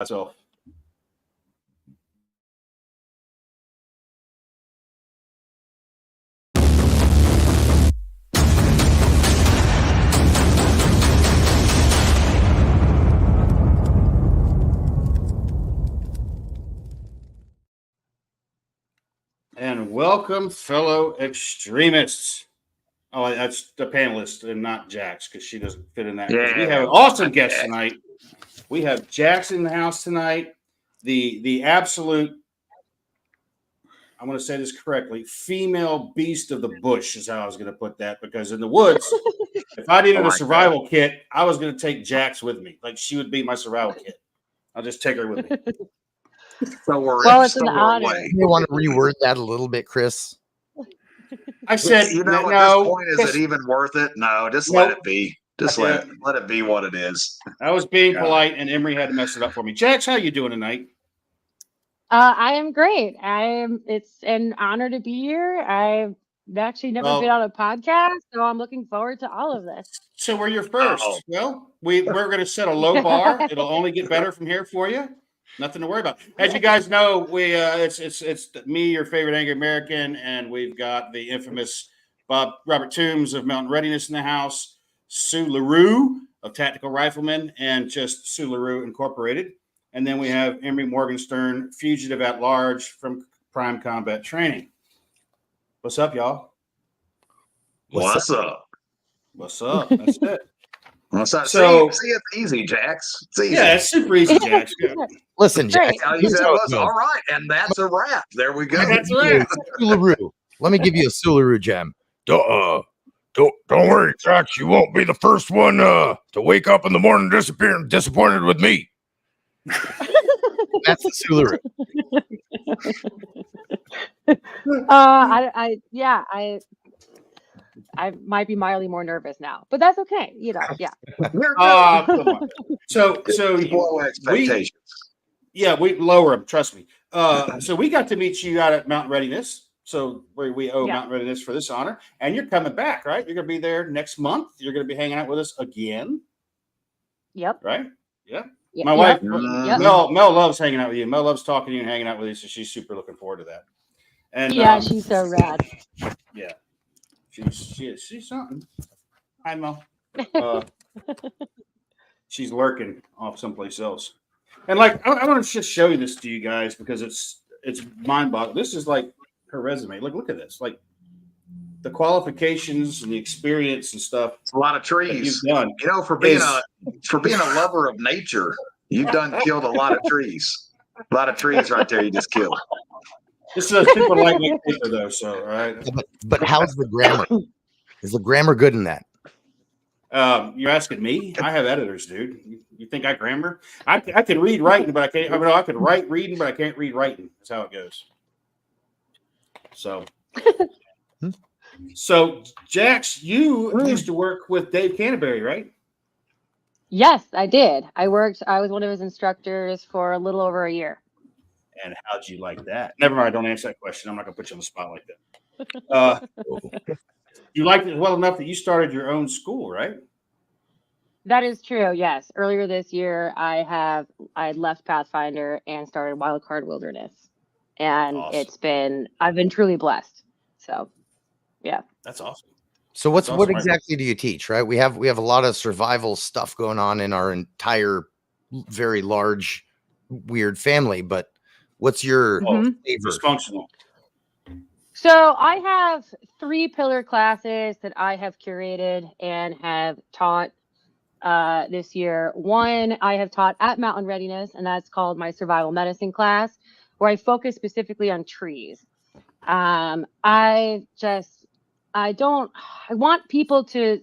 myself. And welcome, fellow extremists. Oh, that's the panelist and not Jax because she doesn't fit in that. Yeah, we have an awesome guest tonight. We have Jax in the house tonight. The absolute, I'm going to say this correctly, female beast of the bush is how I was going to put that, because in the woods, if I needed a survival kit, I was going to take Jax with me. Like, she would be my survival kit. I'll just take her with me. Well, it's an honor. You want to reword that a little bit, Chris? I said, at this point, is it even worth it? No, just let it be. Just let it be what it is. I was being polite, and Emery had to mess it up for me. Jax, how you doing tonight? I am great. It's an honor to be here. I've actually never been on a podcast, so I'm looking forward to all of this. So we're your first. Well, we're going to set a low bar. It'll only get better from here for you. Nothing to worry about. As you guys know, it's me, your favorite angry American, and we've got the infamous Robert Toombs of Mountain Readiness in the house, Sue LaRue of Tactical Riflemen, and just Sue LaRue Incorporated. And then we have Emery Morgenstern, fugitive at large from Prime Combat Training. What's up, y'all? What's up? What's up? That's it. So see, it's easy, Jax. It's easy. Yeah, it's super easy, Jax. Listen, Jax. All right, and that's a wrap. There we go. That's a wrap. Let me give you a Sue LaRue gem. Don't worry, Jax. You won't be the first one to wake up in the morning disappointed with me. That's the Sue LaRue. I might be mildly more nervous now, but that's okay. Yeah. Come on. So low expectations. We lower them. Trust me. So we got to meet you out at Mountain Readiness. So we owe Mountain Readiness for this honor, and you're coming back, right? You're going to be there next month. You're going to be hanging out with us again. Yep. Right. Yeah. My wife, Mel loves hanging out with you. Mel loves talking to you and hanging out with you, so she's super looking forward to that. And she's so rad. Yeah. She's something. Hi, Mel. She's lurking off someplace else. And I want to just show you this to you guys because it's mind-boggling. This is like her resume. Look at this. Like the qualifications and the experience and stuff. It's a lot of trees. You've done. For being a lover of nature, you've killed a lot of trees. A lot of trees right there. You just killed. This is a super lightweight paper, though. So, all right. But how's the grammar? Is the grammar good in that? You're asking me? I have editors, dude. You think I grammar? I can read writing, but I can't. I mean, I can write reading, but I can't read writing. That's how it goes. So, Jax, you used to work with Dave Canterbury, right? Yes, I did. I was one of his instructors for a little over a year. And how'd you like that? Never mind. Don't answer that question. I'm not going to put you on the spot like that. You liked it well enough that you started your own school, right? That is true. Yes. Earlier this year, I left Pathfinder and started Wildcard Wilderness, and awesome. I've been truly blessed. So, yeah, that's awesome. So what exactly do you teach? Right? We have a lot of survival stuff going on in our entire very large, weird family, but what's your dysfunctional? So I have 3 pillar classes that I have curated and have taught this year. One I have taught at Mountain Readiness, and that's called my survival medicine class, where I focus specifically on trees. I want people to,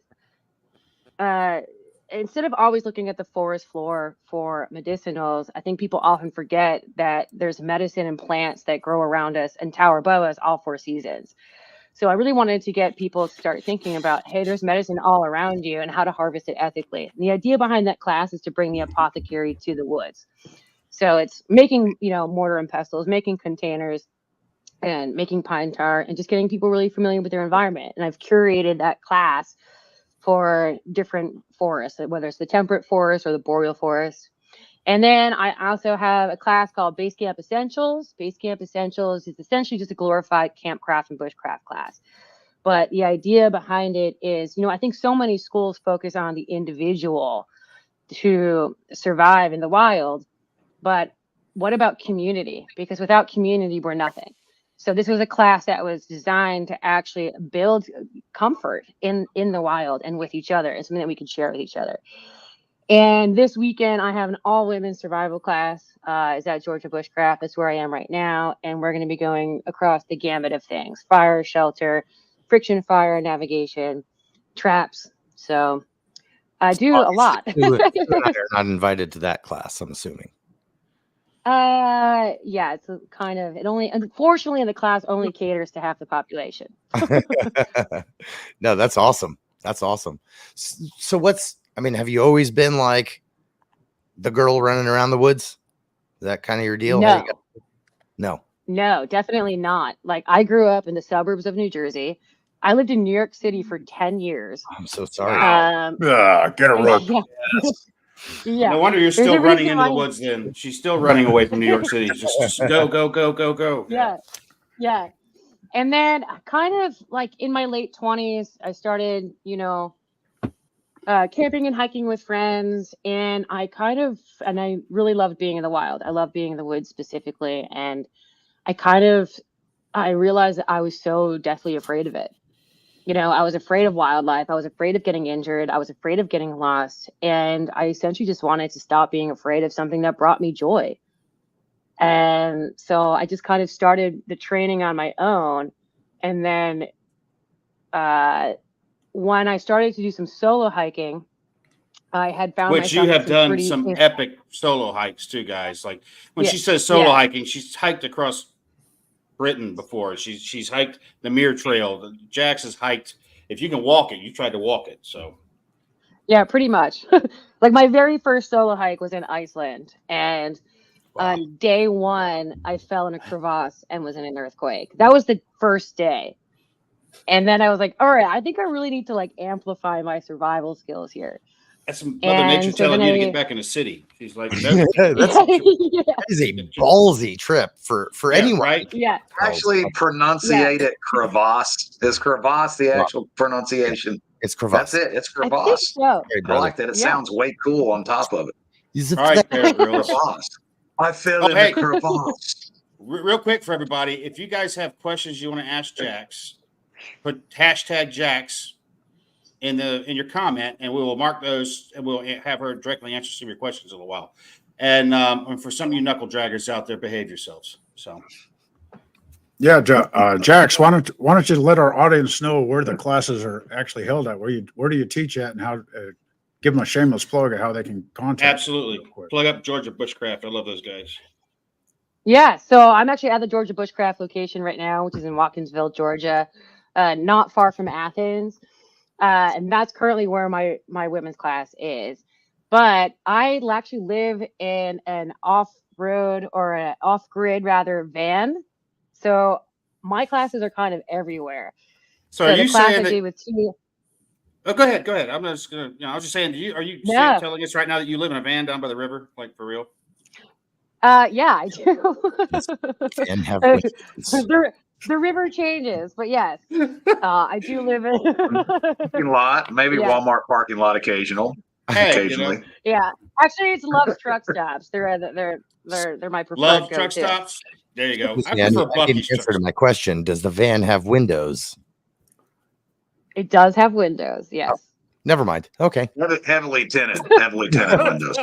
instead of always looking at the forest floor for medicinals, I think people often forget that there's medicine and plants that grow around us, and Tower boas all 4 seasons. So I really wanted to get people to start thinking about, hey, there's medicine all around you and how to harvest it ethically. And the idea behind that class is to bring the apothecary to the woods. So it's making, mortar and pestles, making containers, and making pine tar, and just getting people really familiar with their environment. And I've curated that class for different forests, whether it's the temperate forest or the boreal forest. And then I also have a class called Base Camp Essentials. Base Camp Essentials is essentially just a glorified campcraft and bushcraft class. But the idea behind it is, I think so many schools focus on the individual to survive in the wild. But what about community? Because without community, we're nothing. So this was a class that was designed to actually build comfort in the wild and with each other, and something that we can share with each other. And this weekend, I have an all-women survival class. Is at Georgia Bushcraft. That's where I am right now. And we're going to be going across the gamut of things: fire, shelter, friction fire, navigation, traps. So I do a lot. You and I are not invited to that class, I'm assuming. Yeah, it's a kind of, unfortunately, the class only caters to half the population. No, that's awesome. That's awesome. So have you always been like the girl running around the woods? Is that kind of your deal? No. No, definitely not. Like, I grew up in the suburbs of New Jersey. I lived in New York City for 10 years. I'm so sorry. Get a rope. Yeah. No wonder you're still running into the woods then. She's still running away from New York City. Just go, go, go, go, go. Yeah. Yeah. And then kind of like in my late 20s, I started, camping and hiking with friends. And I really loved being in the wild. I love being in the woods specifically. And I realized that I was so deathly afraid of it. I was afraid of wildlife. I was afraid of getting injured. I was afraid of getting lost. And I essentially just wanted to stop being afraid of something that brought me joy. And so I just kind of started the training on my own. And then when I started to do some solo hiking, I had found Which you have done some epic solo hikes too, guys. Like when she says solo hiking, she's hiked across Britain before. She's hiked the Mere Trail. Jacks has hiked. If you can walk it, you tried to walk it. So yeah, pretty much. Like my very first solo hike was in Iceland, and on day one, I fell in a crevasse and was in an earthquake. That was the first day, and then I was like, all right, I think I really need to amplify my survival skills here. That's Mother Nature telling you to get back in the city. She's like, that is a ballsy trip for anyone. Right? Yeah. Actually, pronunciate it crevasse. Is crevasse the actual pronunciation? It's crevasse. That's it. It's crevasse. So. I like that. It sounds way cool on top of it. All right, girls. I fell in a crevasse. Real quick for everybody, if you guys have questions you want to ask Jacks, put hashtag Jacks in your comment, and we will mark those, and we'll have her directly answer some of your questions in a while. And for some of you knuckle draggers out there, behave yourselves. So, yeah, Jacks, why don't you let our audience know where the classes are actually held at? Where do you teach at, and how? Give them a shameless plug of how they can contact. Absolutely, plug up Georgia Bushcraft. I love those guys. Yeah, so I'm actually at the Georgia Bushcraft location right now, which is in Watkinsville, Georgia, not far from Athens. And that's currently where my women's class is. But I actually live in an off-road or an off-grid van. So my classes are kind of everywhere. So are you saying that? With two... Oh, go ahead. I'm just gonna. I was just saying. Are you telling us right now that you live in a van down by the river, like for real? Yeah, I do. And have the river changes, but yes, I do live in parking lot, maybe Walmart parking lot occasionally. Yeah, actually, it's Love's truck stops. They're my preferred Love truck stops. There you go. I didn't answer to my question. Does the van have windows? It does have windows. Yes. Oh, never mind. Okay. Heavily tinted windows.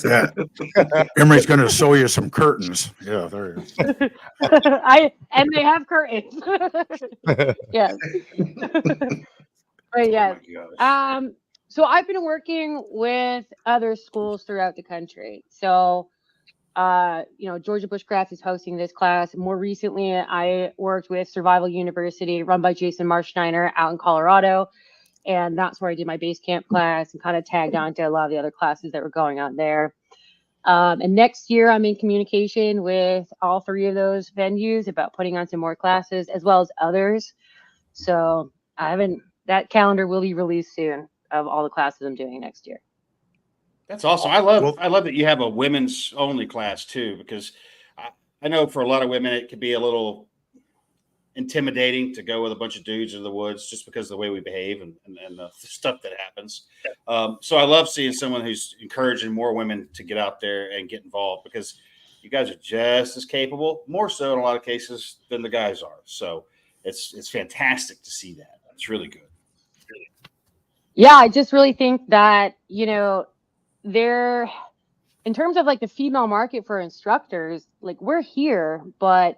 Yeah. Emery's going to sew you some curtains. Yeah, there you go. And they have curtains. Yes. But yes. So I've been working with other schools throughout the country. So Georgia Bushcraft is hosting this class. More recently, I worked with Survival University, run by Jason Marschneiner, out in Colorado. And that's where I did my base camp class and kind of tagged on to a lot of the other classes that were going on there. And next year, I'm in communication with all three of those venues about putting on some more classes, as well as others. So that calendar will be released soon of all the classes I'm doing next year. That's awesome. I love that you have a women's only class too, because I know for a lot of women it could be a little intimidating to go with a bunch of dudes in the woods just because of the way we behave and the stuff that happens. So I love seeing someone who's encouraging more women to get out there and get involved, because you guys are just as capable, more so in a lot of cases, than the guys are. So it's fantastic to see that. It's really good. Yeah, I just really think that, there, in terms of like the female market for instructors, like we're here, but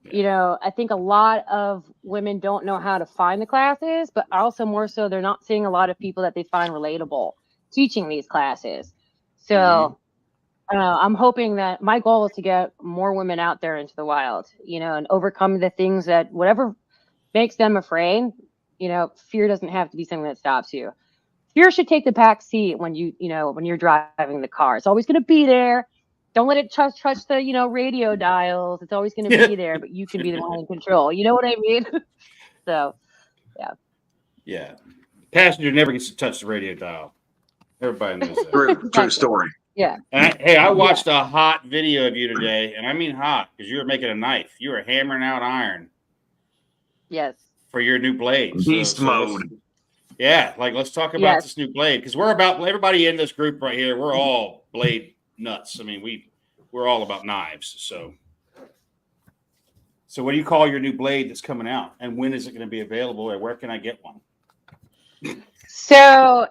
I think a lot of women don't know how to find the classes, but also more so they're not seeing a lot of people that they find relatable teaching these classes. So I'm hoping that my goal is to get more women out there into the wild, and overcome the things that whatever makes them afraid, fear doesn't have to be something that stops you. Fear should take the back seat when when you're driving the car. It's always going to be there. Don't let it touch the, radio dials. It's always going to be there, but you can be the one in control. You know what I mean? So, yeah. Yeah. Passenger never gets to touch the radio dial. Everybody knows that. True story. Yeah. And I watched a hot video of you today, and I mean hot, because you were making a knife. You were hammering out iron. Yes. For your new blade. Beast mode. Yeah, let's talk about this new blade, because everybody in this group right here, we're all blade nuts. I mean, we're all about knives. So what do you call your new blade that's coming out, and when is it going to be available, or where can I get one? So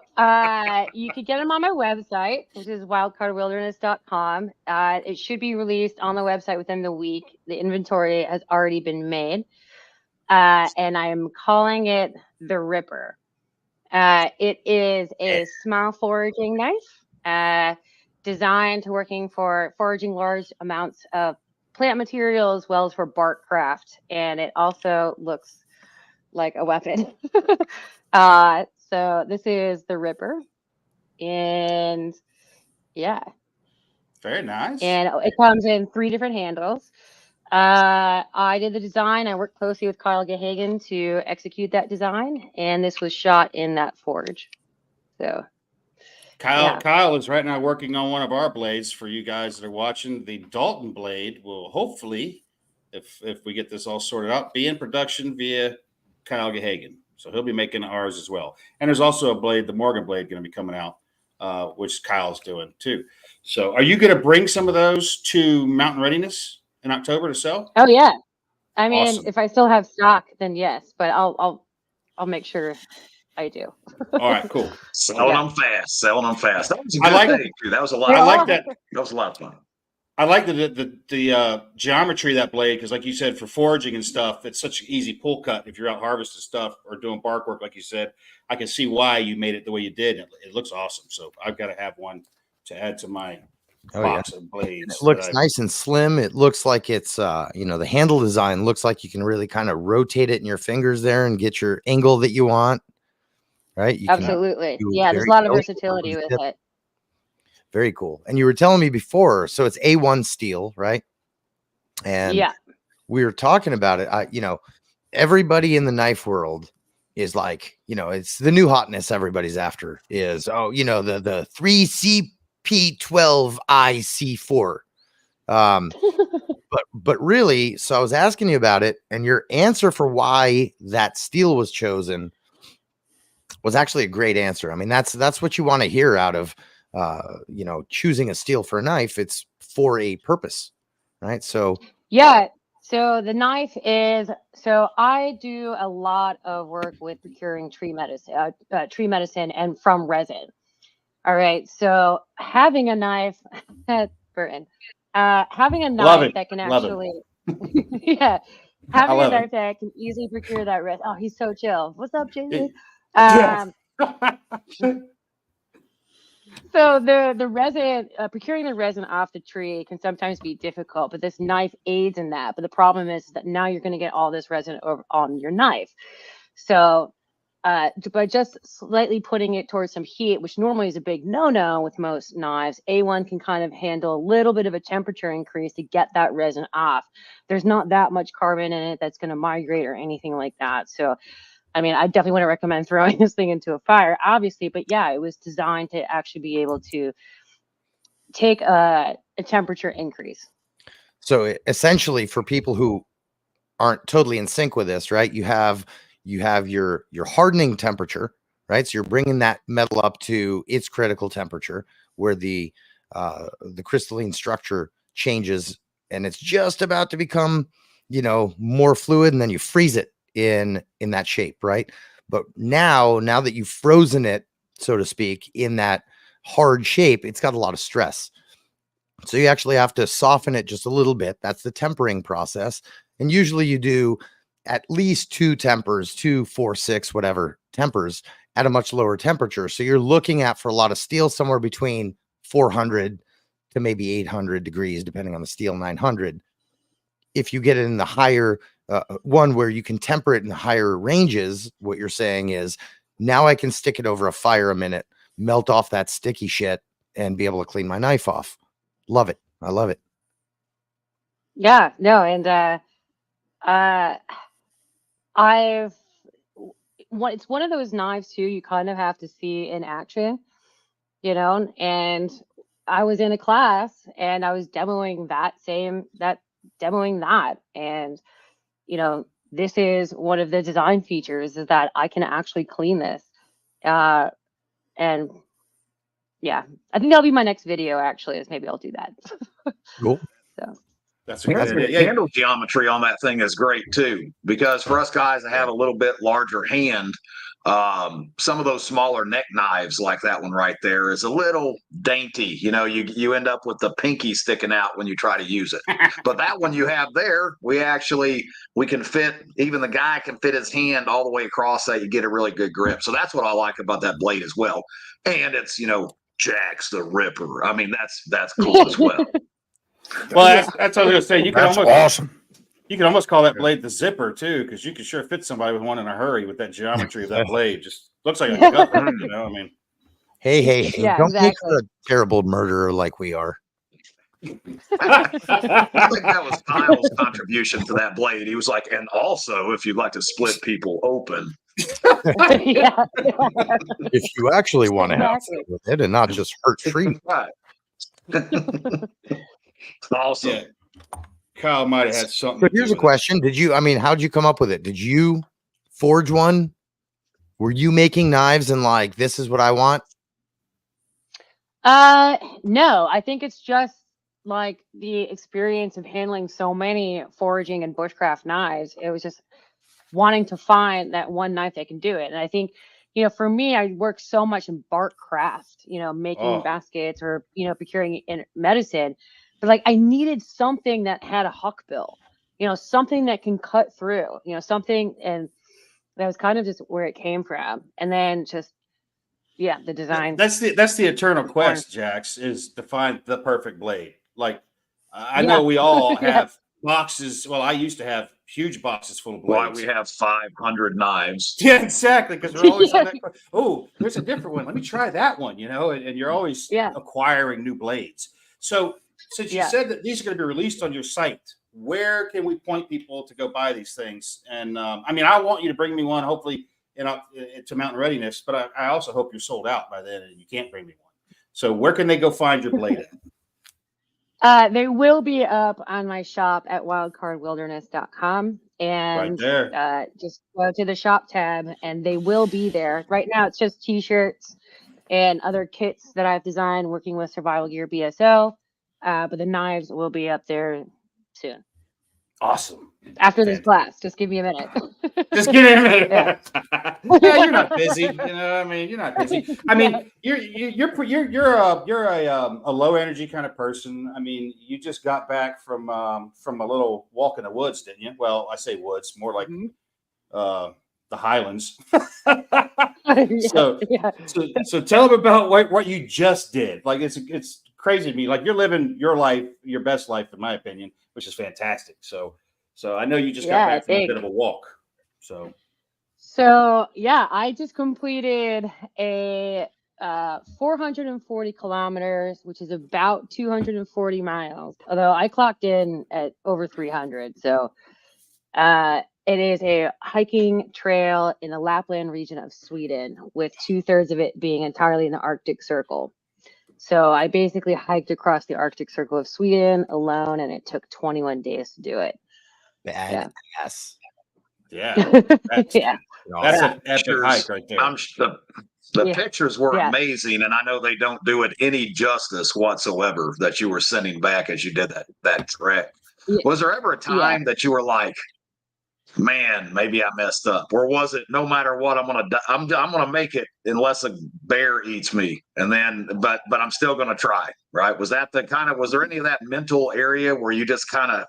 you can get them on my website, which is wildcardwilderness.com. It should be released on the website within the week. The inventory has already been made, and I am calling it the Ripper. It is a small foraging knife, designed to working for foraging large amounts of plant material as well as for bark craft, and it also looks like a weapon. So this is the Ripper, and yeah, very nice. And it comes in 3 different handles. I did the design. I worked closely with Kyle Gehagen to execute that design, and this was shot in that forge. So Kyle is right now working on one of our blades for you guys that are watching. The Dalton blade will hopefully, if we get this all sorted out, be in production via Kyle Gehagen. So he'll be making ours as well. And there's also a blade, the Morgan blade, going to be coming out, which Kyle's doing too. So are you going to bring some of those to Mountain Readiness in October to sell? Oh yeah. I mean, Awesome. If I still have stock, then yes, but I'll make sure I do. All right, cool. Selling them fast. That was a good day, too. That was a lot. I like that. That was a lot of fun. I like the geometry of that blade, because, like you said, for foraging and stuff, it's such an easy pull cut. If you're out harvesting stuff or doing bark work, like you said, I can see why you made it the way you did. It looks awesome. So I've got to have one to add to my box of blades. It looks nice and slim. It looks like it's, the handle design looks like you can really kind of rotate it in your fingers there and get your angle that you want. Right? Absolutely. There's a lot of versatility with it. Very cool. And you were telling me before, so it's A1 steel, right? And we were talking about it. Everybody in the knife world is like, it's the new hotness everybody's after is, the 3CP12IC4. But really, so I was asking you about it, and your answer for why that steel was chosen was actually a great answer. I mean, that's what you want to hear out of choosing a steel for a knife. It's for a purpose, right? So so the knife is, so I do a lot of work with procuring tree medicine and from resin. All right, so having a knife Burton, having a knife that can actually having a knife that can easily procure that resin. Oh, he's so chill. What's up, JJ? So the resin, procuring the resin off the tree can sometimes be difficult, but this knife aids in that. But the problem is that now you're going to get all this resin over on your knife. So by just slightly putting it towards some heat, which normally is a big no-no with most knives, A1 can kind of handle a little bit of a temperature increase to get that resin off. There's not that much carbon in it that's going to migrate or anything like that. So I mean, I definitely wouldn't recommend throwing this thing into a fire, obviously, but yeah, it was designed to actually be able to take a temperature increase. So essentially, for people who aren't totally in sync with this, right? You have your hardening temperature, right? So you're bringing that metal up to its critical temperature, where the crystalline structure changes, and it's just about to become, more fluid, and then you freeze it in that shape, right? But now that you've frozen it, so to speak, in that hard shape, it's got a lot of stress. So you actually have to soften it just a little bit. That's the tempering process. And usually you do at least 2 tempers, 2, 4, 6, whatever tempers at a much lower temperature. So you're looking at, for a lot of steel, somewhere between 400 to maybe 800 degrees, depending on the steel, 900. If you get it in the higher one, where you can temper it in the higher ranges, what you're saying is, now I can stick it over a fire a minute, melt off that sticky shit, and be able to clean my knife off. Love it. I love it. Yeah, no, and it's one of those knives too, you kind of have to see in action, and I was in a class and I was demoing that, and this is one of the design features, is that I can actually clean this, and yeah, I think that'll be my next video, actually, is maybe I'll do that. Cool. So That's a good idea. Yeah. Handle geometry on that thing is great too, because for us guys that have a little bit larger hand, some of those smaller neck knives like that one right there is a little dainty. You end up with the pinky sticking out when you try to use it. But that one you have there, we can fit, even the guy can fit his hand all the way across that. You get a really good grip. So that's what I like about that blade as well. And it's, Jacks the Ripper. I mean, that's cool as well. Well, that's what I was gonna say. That's awesome. You can almost call that blade the zipper too, because you can sure fit somebody with one in a hurry with that geometry of that blade. Just looks like a cover, I mean, Hey, Yeah, don't make exactly. a terrible murderer like we are. I think that was Kyle's contribution to that blade. He was like, and also, if you'd like to split people open. Yeah. If you actually want to have Exactly. fun with it and not just hurt trees. Right. Awesome. yeah. Kyle might have had something. So to do here's a with it. question. How'd you come up with it? Did you forge one? Were you making knives and like, this is what I want? No, I think it's just like the experience of handling so many foraging and bushcraft knives. It was just wanting to find that one knife that can do it. And I think, for me, I work so much in bark craft, making baskets or, procuring in medicine. But like, I needed something that had a huck bill, something that can cut through, something. And that was kind of just where it came from. And then just, yeah, the design. That's the eternal quest, Jax, is to find the perfect blade. Like, I know we all have boxes. Well, I used to have huge boxes full of blades. Why we have 500 knives. Yeah, exactly. Because we're always on that. Oh, there's a different one. Let me try that one. And you're always acquiring new blades. So since you said that these are going to be released on your site, where can we point people to go buy these things? And I mean, I want you to bring me one, hopefully, to Mountain Readiness, but I also hope you're sold out by then and you can't bring me one. So where can they go find your blade at? They will be up on my shop at wildcardwilderness.com, and right there. Just go to the shop tab and they will be there. Right now it's just t-shirts and other kits that I've designed working with Survival Gear BSO, but the knives will be up there soon. Awesome. After this class, just give me a minute. Just give me a minute. Yeah, you're not busy. I mean, you're not busy. I mean, you're a low energy kind of person. I mean, you just got back from a little walk in the woods, didn't you? Well, I say woods, more like the Highlands. So tell them about what you just did. Like it's crazy to me. Like you're living your life, your best life, in my opinion, which is fantastic. So I know you just got back from a bit of a walk. So yeah, I just completed a 440 kilometers, which is about 240 miles. Although I clocked in at over 300. So it is a hiking trail in the Lapland region of Sweden, with 2/3 of it being entirely in the Arctic Circle. So I basically hiked across the Arctic Circle of Sweden alone, and it took 21 days to do it. Bad ass. Yeah. That's, Yeah. that's Yeah. an epic Pictures, hike right there. the Yeah. pictures were Yeah. amazing, and I know they don't do it any justice whatsoever that you were sending back as you did that trek. Yeah. Was there ever a time that you were like, man, maybe I messed up, or was it no matter what, I'm gonna make it unless a bear eats me, and then but I'm still gonna try, right? Was that was there any of that mental area where you just kind of,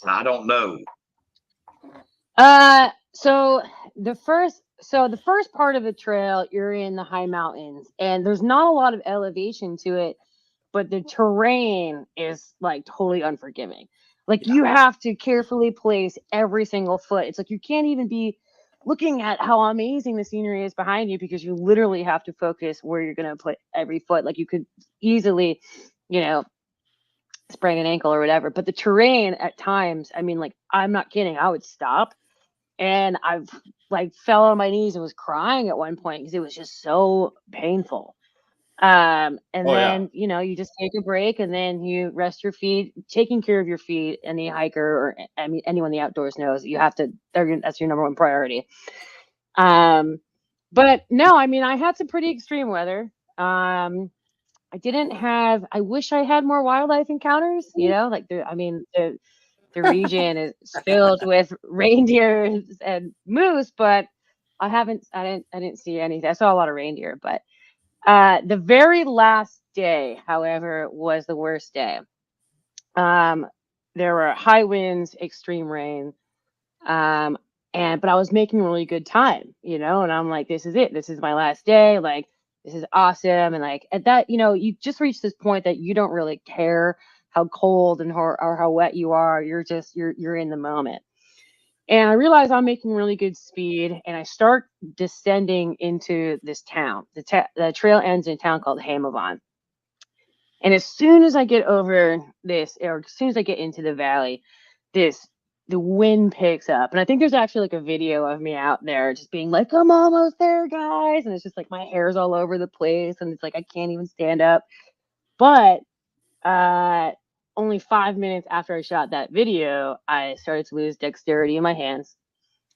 I don't know? So the first part of the trail, you're in the high mountains, and there's not a lot of elevation to it, but the terrain is like totally unforgiving. Like you have to carefully place every single foot. It's like you can't even be looking at how amazing the scenery is behind you, because you literally have to focus where you're going to put every foot. Like you could easily, sprain an ankle or whatever. But the terrain at times, I mean, like, I'm not kidding, I would stop and I've like fell on my knees and was crying at one point because it was just so painful. And then you just take a break, and then you rest your feet. Taking care of your feet, any hiker, or I mean anyone in the outdoors knows you have to. That's your number one priority. But no, I mean, I had some pretty extreme weather. I didn't have. I wish I had more wildlife encounters. Like the region is filled with reindeers and moose, but I didn't see anything. I saw a lot of reindeer, but the very last day, however, was the worst day. There were high winds, extreme rain, but I was making really good time, and I'm like, this is it. This is my last day. Like, this is awesome. And like at that, you just reach this point that you don't really care how cold or how wet you are. You're in the moment. And I realize I'm making really good speed, and I start descending into this town. The trail ends in a town called Hamavon. And as soon as I get over this, or as soon as I get into the valley, the wind picks up. And I think there's actually like a video of me out there just being like, I'm almost there, guys. And it's just like my hair's all over the place, and it's like I can't even stand up. But only 5 minutes after I shot that video, I started to lose dexterity in my hands.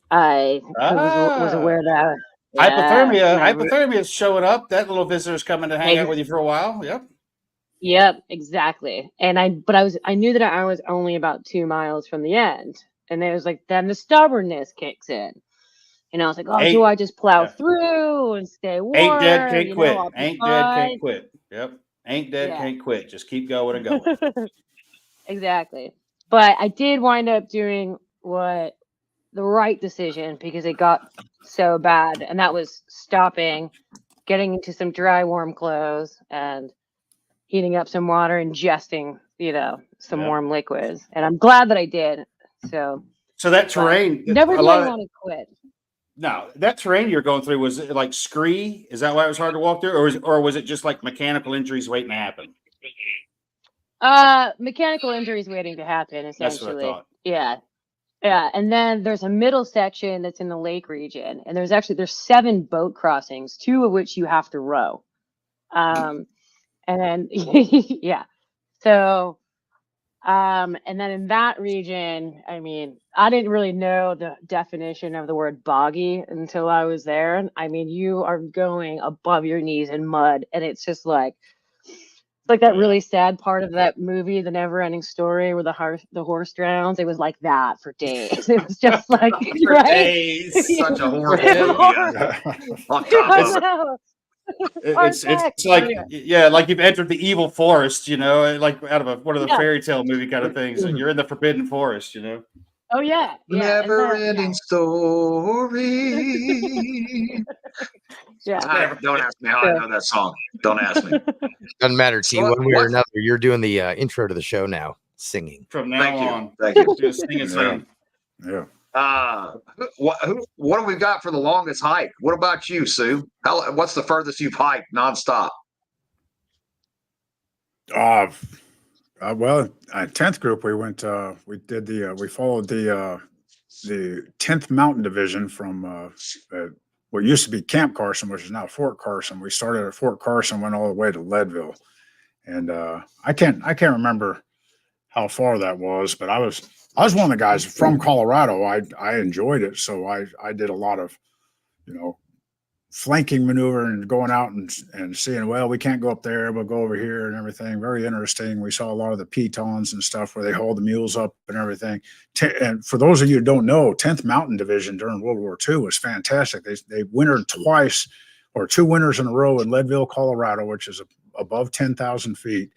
I was aware that hypothermia is showing up. That little visitor's coming to hang out with you for a while. Yep, exactly. And I knew that I was only about 2 miles from the end, and it was like then the stubbornness kicks in. And I was like, do I just plow through and stay warm? Ain't dead, can't quit. Ain't dead, can't quit. Yep. Ain't dead, can't quit. Just keep going and going. Exactly. But I did wind up doing the right decision, because it got so bad, and that was stopping, getting into some dry, warm clothes, and heating up some water, ingesting, some warm liquids. And I'm glad that I did. So that terrain, never do I want to quit. No, that terrain you're going through, was it like scree? Is that why it was hard to walk through, or was it just like mechanical injuries waiting to happen? Mechanical injuries waiting to happen, essentially. That's what I thought. Yeah. And then there's a middle section that's in the lake region, and there's 7 boat crossings, 2 of which you have to row. And then yeah. So and then in that region, I mean, I didn't really know the definition of the word boggy until I was there. I mean, you are going above your knees in mud, and it's just like that really sad part of that movie, The Never Ending Story, where the horse drowns. It was like that for days. It was just like for days. Such a horrible movie. It's like like you've entered the evil forest, like out of one of the fairy tale movie kind of things. And you're in the forbidden forest, Oh yeah. Never ending story. Don't ask me how I know that song. Don't ask me. Doesn't matter, T. One way or another, you're doing the intro to the show now, singing. From now on. Thank you. Just singing. Yeah. What have we got for the longest hike? What about you, Sue? What's the furthest you've hiked nonstop? Well, 10th group, we went. We followed the the 10th Mountain Division from what used to be Camp Carson, which is now Fort Carson. We started at Fort Carson, went all the way to Leadville, and I can't remember how far that was, but I was one of the guys from Colorado. I enjoyed it, so I did a lot of, flanking maneuver and going out and seeing, well, we can't go up there, we'll go over here and everything. Very interesting. We saw a lot of the pitons and stuff where they hold the mules up and everything. And for those of you who don't know, 10th Mountain Division during World War II was fantastic. They wintered twice, or 2 winters in a row, in Leadville, Colorado, which is above 10,000 feet.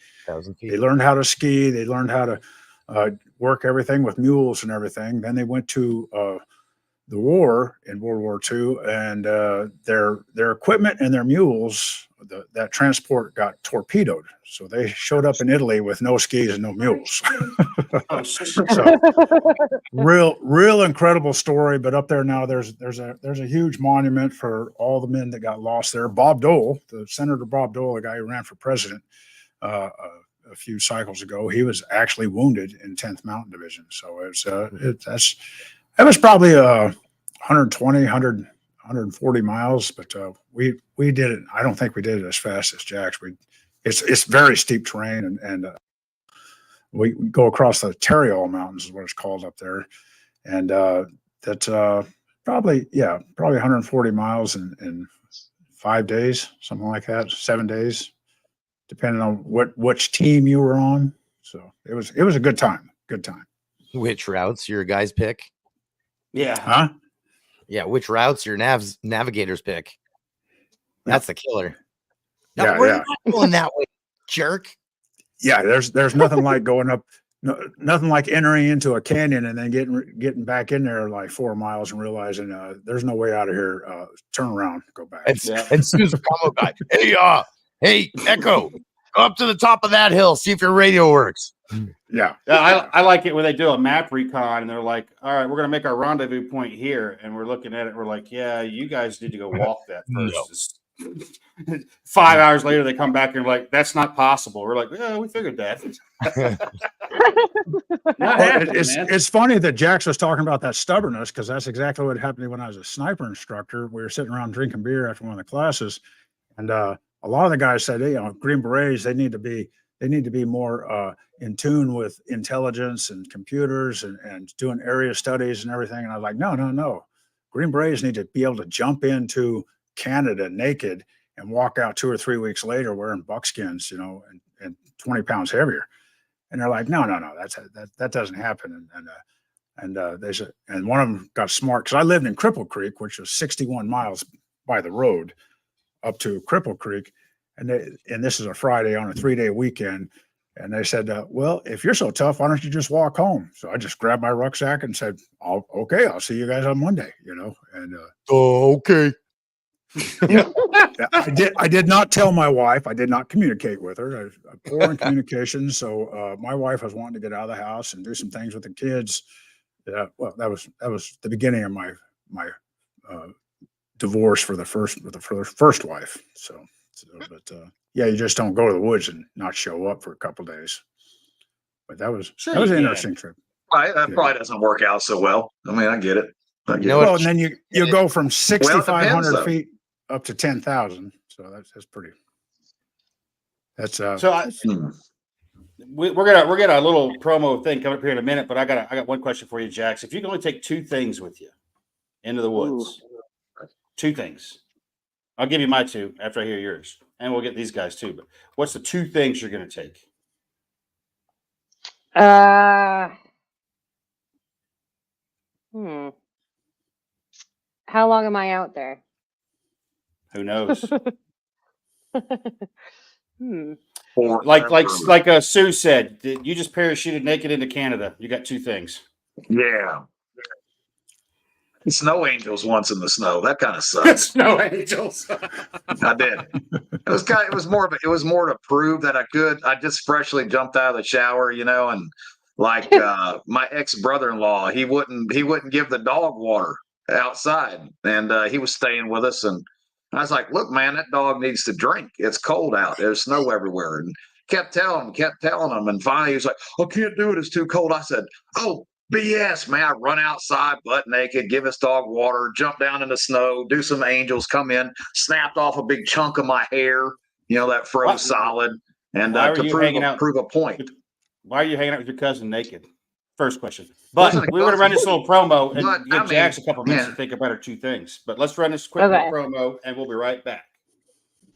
They learned how to ski. They learned how to work everything with mules and everything. Then they went to the war in World War II, and their equipment and their mules, that transport got torpedoed. So they showed up in Italy with no skis and no mules. So real incredible story. But up there now, there's a huge monument for all the men that got lost there. Bob Dole, Senator Bob Dole, the guy who ran for president a few cycles ago, he was actually wounded in 10th Mountain Division. So that was probably 120, 140 miles, but we did it. I don't think we did it as fast as Jacks. It's very steep terrain, and we go across the Terriol Mountains is what it's called up there, and that's probably 140 miles in 5 days, something like that, 7 days, depending on which team you were on. So it was a good time. Good time. Which routes your guys pick? Yeah. Huh? Yeah, which routes your navigators pick? That's the killer. Now, Yeah, we're yeah. not going that way, jerk. Yeah, there's nothing like going up, nothing like entering into a canyon and then getting back in there like 4 miles and realizing there's no way out of here. Turn around, go back. And Sue's a combo guy. Hey, Echo, go up to the top of that hill, see if your radio works. Yeah. I like it when they do a map recon and they're like, all right, we're going to make our rendezvous point here. And we're looking at it. We're like, yeah, you guys need to go walk that first. 5 hours later, they come back and like, that's not possible. We're like, yeah, we figured that. It's funny that Jacks was talking about that stubbornness, because that's exactly what happened to me when I was a sniper instructor. We were sitting around drinking beer after one of the classes. And a lot of the guys said, hey, Green Berets, they need to be more in tune with intelligence and computers and doing area studies and everything. And I was like, no. Green Berets need to be able to jump into Canada naked and walk out 2 or 3 weeks later wearing buckskins, and 20 pounds heavier. And they're like, no, that doesn't happen. And they said, and one of them got smart, because I lived in Cripple Creek, which was 61 miles by the road up to Cripple Creek. And this is a Friday on a 3-day weekend. And they said, well, if you're so tough, why don't you just walk home? So I just grabbed my rucksack and said, okay, I'll see you guys on Monday, and okay. Yeah. I did not tell my wife. I did not communicate with her. I'm poor in communication. So my wife was wanting to get out of the house and do some things with the kids. Well, that was the beginning of my divorce with the first wife. But you just don't go to the woods and not show up for a couple of days. But that was an interesting trip. Right, that probably doesn't work out so well. I mean, I get it. Well, and then you go from 6,500 feet up to 10,000. So that's pretty. That's we're gonna a little promo thing coming up here in a minute, but I got one question for you, Jacks. If you can only take 2 things with you into the woods, 2 things. I'll give you my 2 after I hear yours, and we'll get these guys too. But what's the 2 things you're going to take? How long am I out there? Who knows? Like Sue said, you just parachuted naked into Canada. You got 2 things. Yeah. Snow angels once in the snow. That kind of sucks. Snow angels. I did. It was more to prove that I could. I just freshly jumped out of the shower, and like my ex brother-in-law, he wouldn't give the dog water outside, and he was staying with us, and I was like, look, man, that dog needs to drink. It's cold out. There's snow everywhere. And kept telling him. And finally he was like, I can't do it. It's too cold. I said, oh, BS, man. I run outside butt naked, give this dog water, jump down in the snow, do some angels, come in, snapped off a big chunk of my hair, that froze solid, and to prove a point. Why are you hanging out with your cousin naked? First question. But we're going to run this little promo and give Jacks a couple minutes to think about our two things. But let's run this quick little promo, and we'll be right back.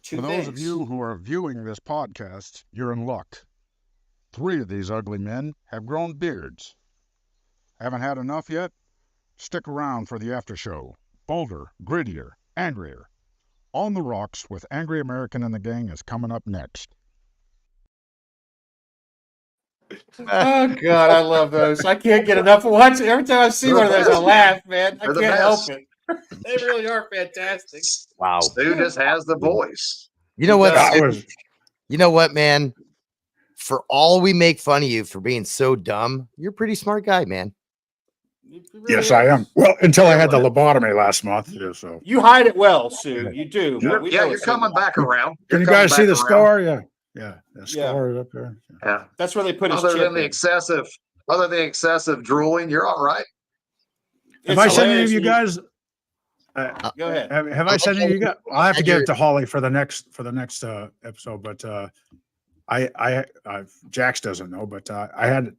For those of you who are viewing this podcast, you're in luck. 3 of these ugly men have grown beards. Haven't had enough yet? Stick around for the after show. Bolder, grittier, angrier. On the Rocks with Angry American and the Gang is coming up next. Oh God, I love those. I can't get enough of watching. Every time I see one of those, I laugh, man. I can't help it. They really are fantastic. Wow. Stu just has the voice. You know what? You know what, man? For all we make fun of you for being so dumb, you're a pretty smart guy, man. Really yes, I am. Well, until I had the lobotomy last month. Yeah, so you hide it well, Sue. You do. You're coming back around. Can you guys see the scar? Yeah. The scar is up there. Yeah, that's where they put his other chip than the excessive drooling, you're all right. Have I sent any of you guys? Go ahead. Have I sent any of you guys? I have to get it to Holly for the next episode, but I Jacks doesn't know, but I had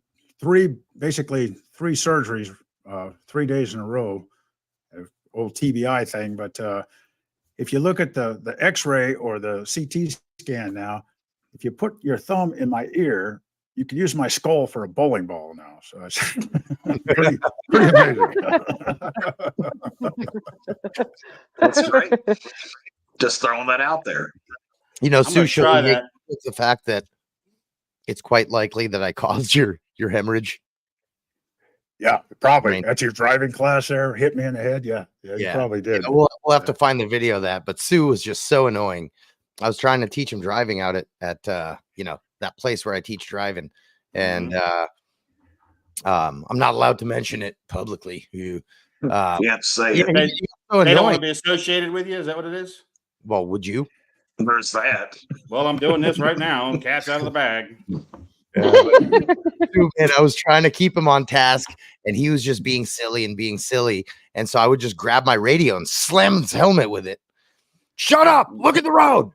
basically three surgeries, 3 days in a row, old TBI thing. But if you look at the X-ray or the CT scan now, if you put your thumb in my ear, you can use my skull for a bowling ball now. So it's pretty amazing. That's great. Just throwing that out there. Sue showed me the fact that it's quite likely that I caused your hemorrhage. Yeah, probably. That's your driving class there. Hit me in the head. Yeah, you probably did. We'll have to find the video of that. But Sue was just so annoying. I was trying to teach him driving out at that place where I teach driving, and I'm not allowed to mention it publicly. You can't say it. They don't want to be associated with you. Is that what it is? Well, would you? There's that. Well, I'm doing this right now. Cat's out of the bag. And I was trying to keep him on task, and he was just being silly. And so I would just grab my radio and slam his helmet with it. Shut up! Look at the road.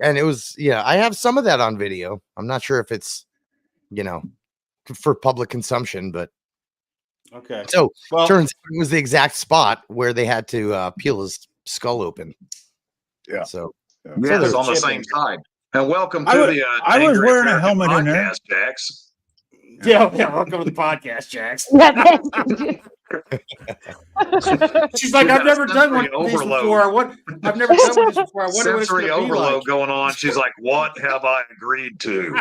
And it was, I have some of that on video. I'm not sure if it's, for public consumption, but okay. So turns out it was the exact spot where they had to peel his skull open. Yeah. So it's on the same side. And welcome to I was wearing a helmet in there, Jacks. Yeah, welcome to the podcast, Jacks. She's like, I've never done one of these before. I've never done one of these before. I wonder what it's going to be like. Going on. She's like, what have I agreed to?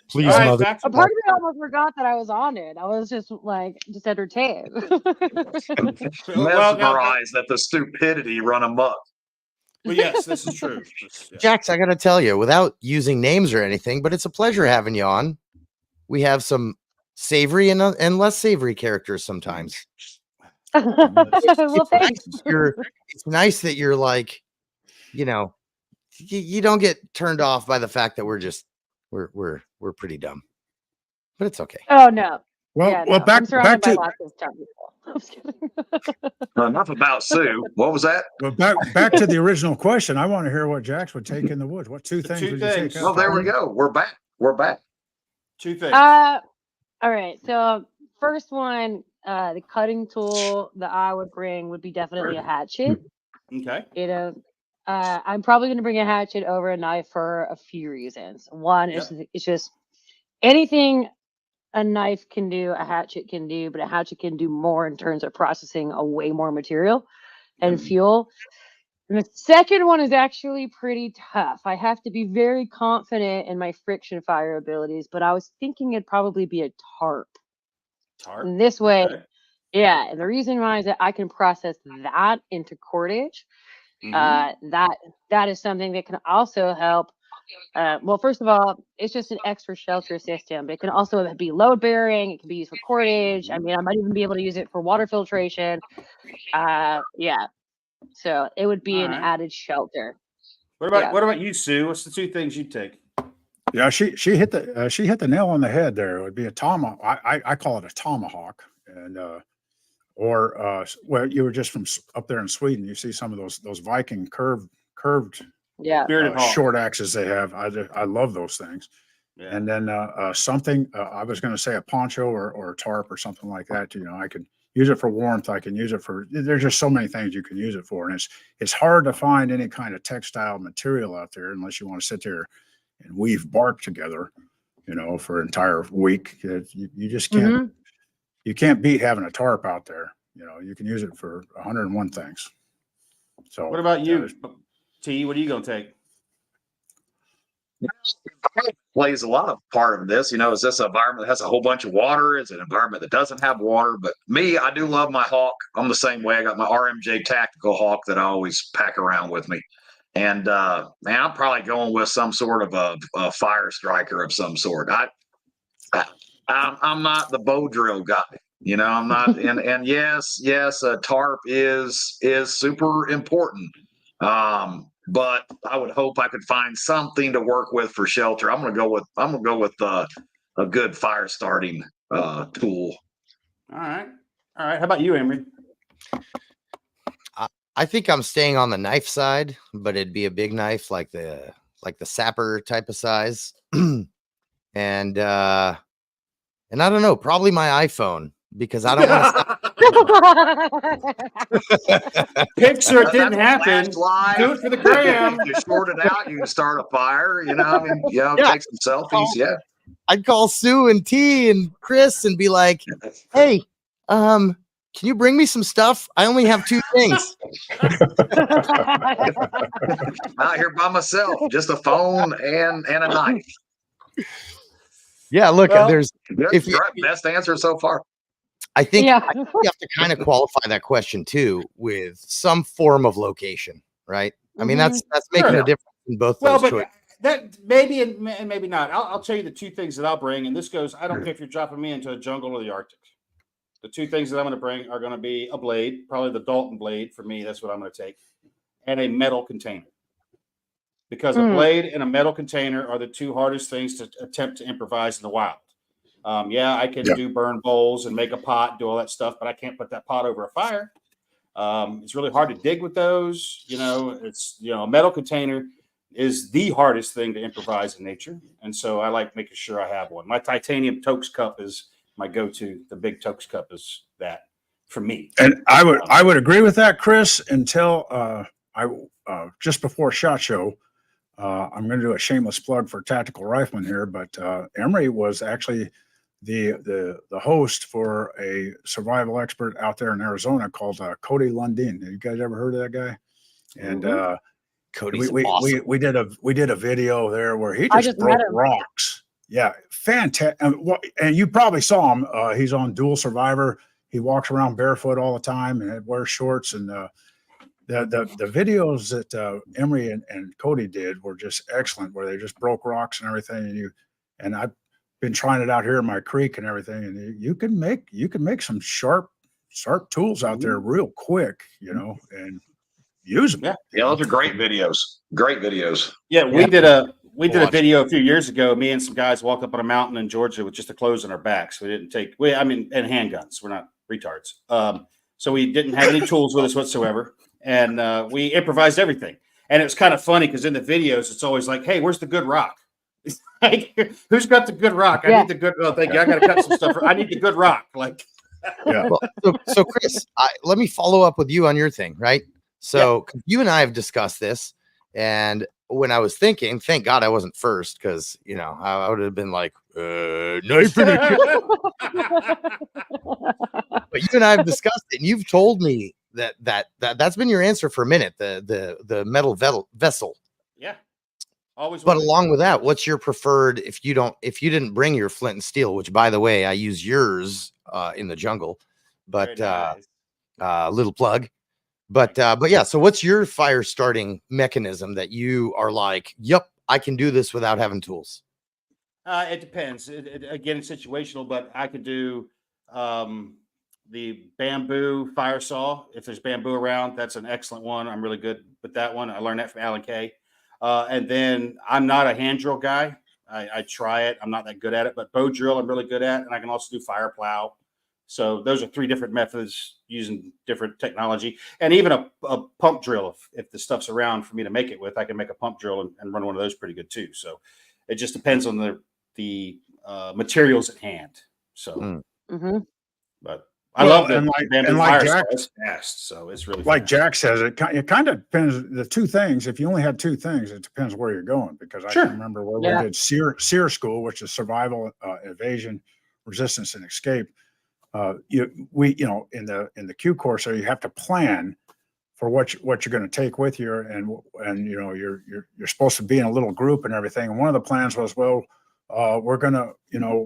Please, mother. A part of me almost forgot that I was on it. I was just entertained. Mesmerized at the stupidity run amok. Well, yes, this is true. Jacks, I got to tell you, without using names or anything, but it's a pleasure having you on. We have some savory and less savory characters sometimes. It's nice that you're like, you don't get turned off by the fact that we're pretty dumb, but it's okay. Oh no. Back to lots of dumb people. Enough about Sue. What was that? Well, back to the original question. I want to hear what Jacks would take in the woods. What two things would you take? Oh, there we go. We're back. Two things. All right. So first one, the cutting tool that I would bring would be definitely a hatchet. Okay. I'm probably going to bring a hatchet over a knife for a few reasons. One is it's just anything a knife can do, a hatchet can do, but a hatchet can do more in terms of processing a way more material and fuel. And the second one is actually pretty tough. I have to be very confident in my friction fire abilities, but I was thinking it'd probably be a tarp. And this way, and the reason why is that I can process that into cordage. That is something that can also help. Well, first of all, it's just an extra shelter system, but it can also be load bearing. It can be used for cordage. I mean, I might even be able to use it for water filtration. So it would be an added shelter. What about you, Sue? What's the two things you take? Yeah, she hit the nail on the head there. It would be a tomahawk. I call it a tomahawk, and well, you were just from up there in Sweden. You see some of those Viking curved Yeah. Bearded hawk. short axes they have. I love those things. Yeah. And then something I was going to say a poncho or a tarp or something like that. I could use it for warmth. I can use it for. There's just so many things you can use it for, and it's hard to find any kind of textile material out there unless you want to sit there and weave bark together, for an entire week. You just can't. Mhm. You can't beat having a tarp out there. You can use it for 101 things. So What about you, T? What are you going to take? Plays a lot of part of this. Is this an environment that has a whole bunch of water? Is it an environment that doesn't have water? But me, I do love my hawk. I'm the same way. I got my RMJ tactical hawk that I always pack around with me. And man, I'm probably going with some sort of a fire striker of some sort. I'm not the bow drill guy. I'm not. And yes, a tarp is super important. But I would hope I could find something to work with for shelter. I'm gonna go with a good fire starting tool. All right. How about you, Emery? I think I'm staying on the knife side, but it'd be a big knife like the sapper type of size. And I don't know, probably my iPhone, because I don't want to Picture it didn't happen. Do it for the gram. You short it out, you can start a fire, take some selfies. Yeah. I'd call Sue and T and Chris and be like, hey, can you bring me some stuff? I only have 2 things. Out here by myself, just a phone and a knife. Yeah, look, there's best answer so far. I think Yeah. you have to kind of qualify that question too with some form of location, right? I mean, that's making a difference in both those choices. That maybe and maybe not. I'll tell you the 2 things that I'll bring, and this goes. I don't care if you're dropping me into a jungle or the Arctic. The 2 things that I'm going to bring are going to be a blade, probably the Dalton blade for me. That's what I'm going to take, and a metal container. Because a blade and a metal container are the 2 hardest things to attempt to improvise in the wild. I can do burn bowls and make a pot, do all that stuff, but I can't put that pot over a fire. It's really hard to dig with those. A metal container is the hardest thing to improvise in nature. And so I like making sure I have one. My titanium Tokes cup is my go-to. The big Tokes cup is that for me. And I would agree with that, Chris, until just before SHOT Show, I'm going to do a shameless plug for Tactical Rifleman here, but Emery was actually the host for a survival expert out there in Arizona called Cody Lundin. Have you guys ever heard of that guy? And Cody's awesome. we did a video there where he I just broke met him. rocks. Yeah, fantastic. And you probably saw him. He's on Dual Survivor. He walks around barefoot all the time and wears shorts. And the videos that Emery and Cody did were just excellent, where they just broke rocks and everything. And I've been trying it out here in my creek and everything. And you can make some sharp tools out there real quick, and use them. Yeah, those are great videos. Great videos. Yeah, we did a video a few years ago. Me and some guys walked up on a mountain in Georgia with just the clothes on our backs. We didn't take and handguns. We're not retards. So we didn't have any tools with us whatsoever. And we improvised everything. And it was kind of funny because in the videos, it's always like, hey, where's the good rock? Like, who's got the good rock? I need the good. Oh, thank you. I got to cut some stuff. I need the good rock. Like, yeah. Well, so Chris, let me follow up with you on your thing, right? So you and I have discussed this, and when I was thinking, thank God I wasn't first, because I would have been like, knife in a But you and I have discussed it, and you've told me that's been your answer for a minute. The metal vessel. Yeah. Always. But along with that, what's your preferred if you didn't bring your flint and steel, which by the way, I use yours in the jungle, but little plug. But yeah, so what's your fire starting mechanism that you are like, yep, I can do this without having tools? It depends. Again, it's situational, but I could do the bamboo fire saw. If there's bamboo around, that's an excellent one. I'm really good with that one. I learned that from Alan Kay. And then I'm not a hand drill guy. I try it. I'm not that good at it, but bow drill I'm really good at, and I can also do fire plow. So those are 3 different methods using different technology, and even a pump drill. If the stuff's around for me to make it with, I can make a pump drill and run one of those pretty good too. So it just depends on the materials at hand. So, but I love the bamboo fire saw. It's fast, so it's really like fast. Jack says. It kind of depends. The 2 things. If you only had 2 things, it depends where you're going. Because I can remember where we did SEER school, which is survival, evasion, resistance, and escape. In the Q course, so you have to plan for what you're going to take with you, and you're supposed to be in a little group and everything. And one of the plans was, we're going to,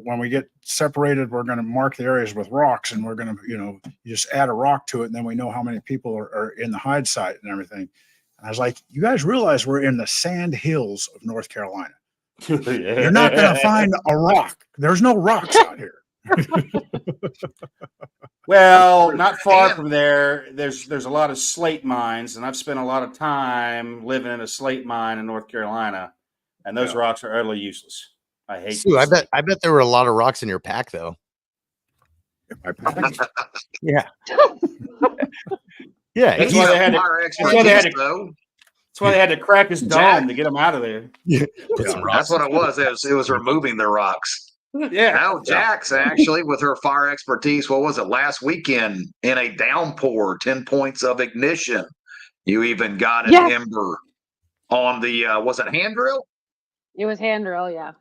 when we get separated, we're going to mark the areas with rocks, and we're going to, you just add a rock to it, and then we know how many people are in the hide site and everything. And I was like, you guys realize we're in the sand hills of North Carolina. You're not going to find a rock. There's no rocks out here. Well, not far from there, there's a lot of slate mines, and I've spent a lot of time living in a slate mine in North Carolina, and those rocks are utterly useless. I hate. Sue, I bet there were a lot of rocks in your pack, though. Yeah. Yeah. That's why they had to crack his dome to get him out of there. Yeah. That's what it was. It was removing the rocks. Yeah. Now, Jacks actually, with her fire expertise, what was it, last weekend in a downpour, 10 points of ignition. You even got an ember on the, was it hand drill? It was hand drill, yeah.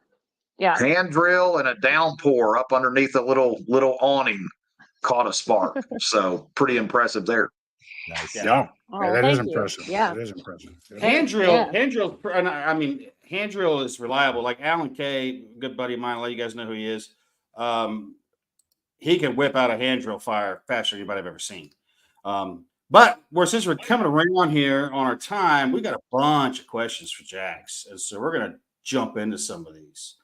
Yeah. Hand drill and a downpour up underneath a little awning caught a spark. So pretty impressive there. Nice. Yeah. Oh, that is impressive. Yeah. That is impressive. Yeah. Hand drill. I mean, hand drill is reliable. Like Alan Kay, good buddy of mine. I'll let you guys know who he is. He can whip out a hand drill fire faster than anybody I've ever seen. But since we're coming around here on our time, we got a bunch of questions for Jacks, and so we're gonna jump into some of these.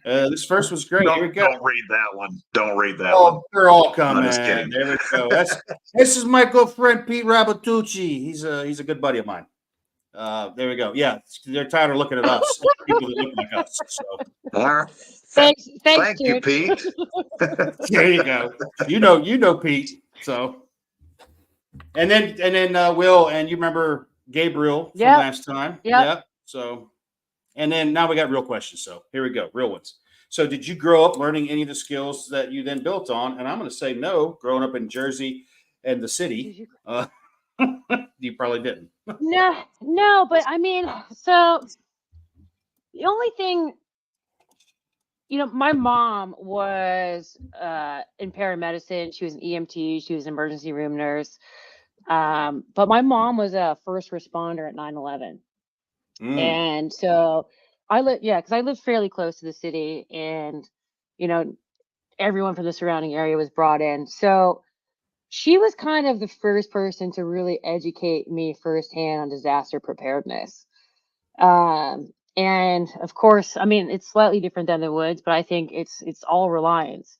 This first was great. Here we go. Don't read that one. Don't read that one. They're all coming. I'm just kidding. There we go. This is my good friend Pete Rabatucci. He's a good buddy of mine. There we go. Yeah, they're tired of looking at us. People that look like us. So. All right. Thanks, Thank you, Pete. There you go. You know Pete. So, and then Will, and you remember Gabriel from last time. Yep. So, and then now we got real questions. So here we go, real ones. So did you grow up learning any of the skills that you then built on? And I'm going to say no. Growing up in Jersey and the city, you probably didn't. No, but I mean, so the only thing, my mom was in paramedicine. She was an EMT. She was an emergency room nurse. But my mom was a first responder at 9/11. And so because I lived fairly close to the city, and, everyone from the surrounding area was brought in. So she was kind of the first person to really educate me firsthand on disaster preparedness. And of course, I mean, it's slightly different than the woods, but I think it's all reliance.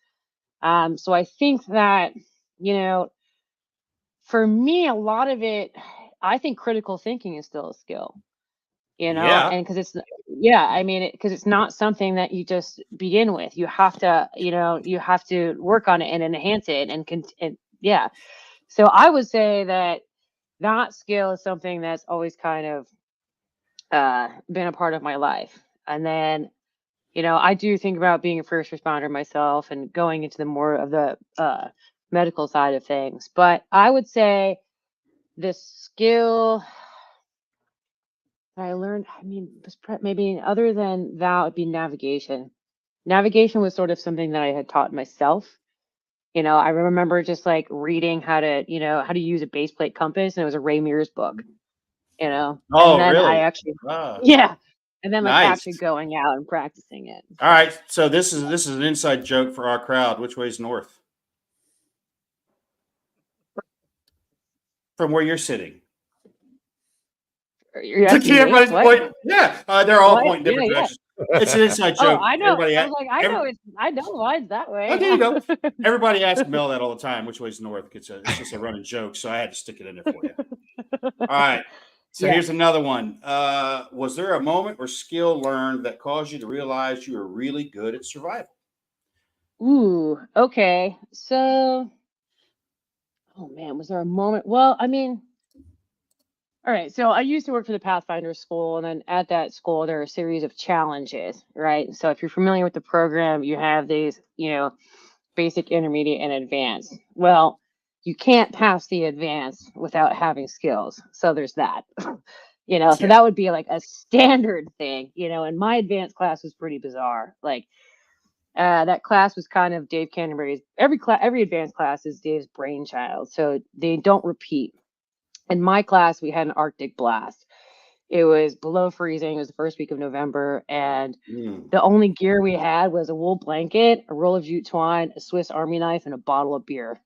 So I think that, for me, a lot of it, I think critical thinking is still a skill, and because it's not something that you just begin with. You have to, work on it and enhance it and So I would say that skill is something that's always kind of been a part of my life. And then, I do think about being a first responder myself and going into the more of the medical side of things. But I would say the skill that I learned, maybe other than that would be navigation. Navigation was sort of something that I had taught myself. I remember just like reading how to use a base plate compass, and it was a Ray Mears book, Oh, and then really? I actually, and then actually going out and practicing it. All right. So this is an inside joke for our crowd. Which way's north? From where you're sitting. You're asking me? Everybody's What? pointing. Yeah, they're all What? pointing different Yeah. directions. It's an inside joke. Oh, I know. Everybody, I was like, I know why it's that way. Oh, there you go. Everybody asks Mel that all the time. Which way's north? It's just a running joke, so I had to stick it in there for you. All right. So here's another one. Was there a moment or skill learned that caused you to realize you were really good at survival? Ooh, okay. So, oh man, was there a moment? Well, I mean, all right. So I used to work for the Pathfinder school, and then at that school, there are a series of challenges, right? So if you're familiar with the program, you have these, basic, intermediate, and advanced. Well, you can't pass the advanced without having skills. So there's that. So that would be like a standard thing, and my advanced class was pretty bizarre. Like that class was kind of Dave Canterbury's. Every advanced class is Dave's brainchild, so they don't repeat. In my class, we had an Arctic blast. It was below freezing. It was the first week of November, and the only gear we had was a wool blanket, a roll of jute twine, a Swiss Army knife, and a bottle of beer.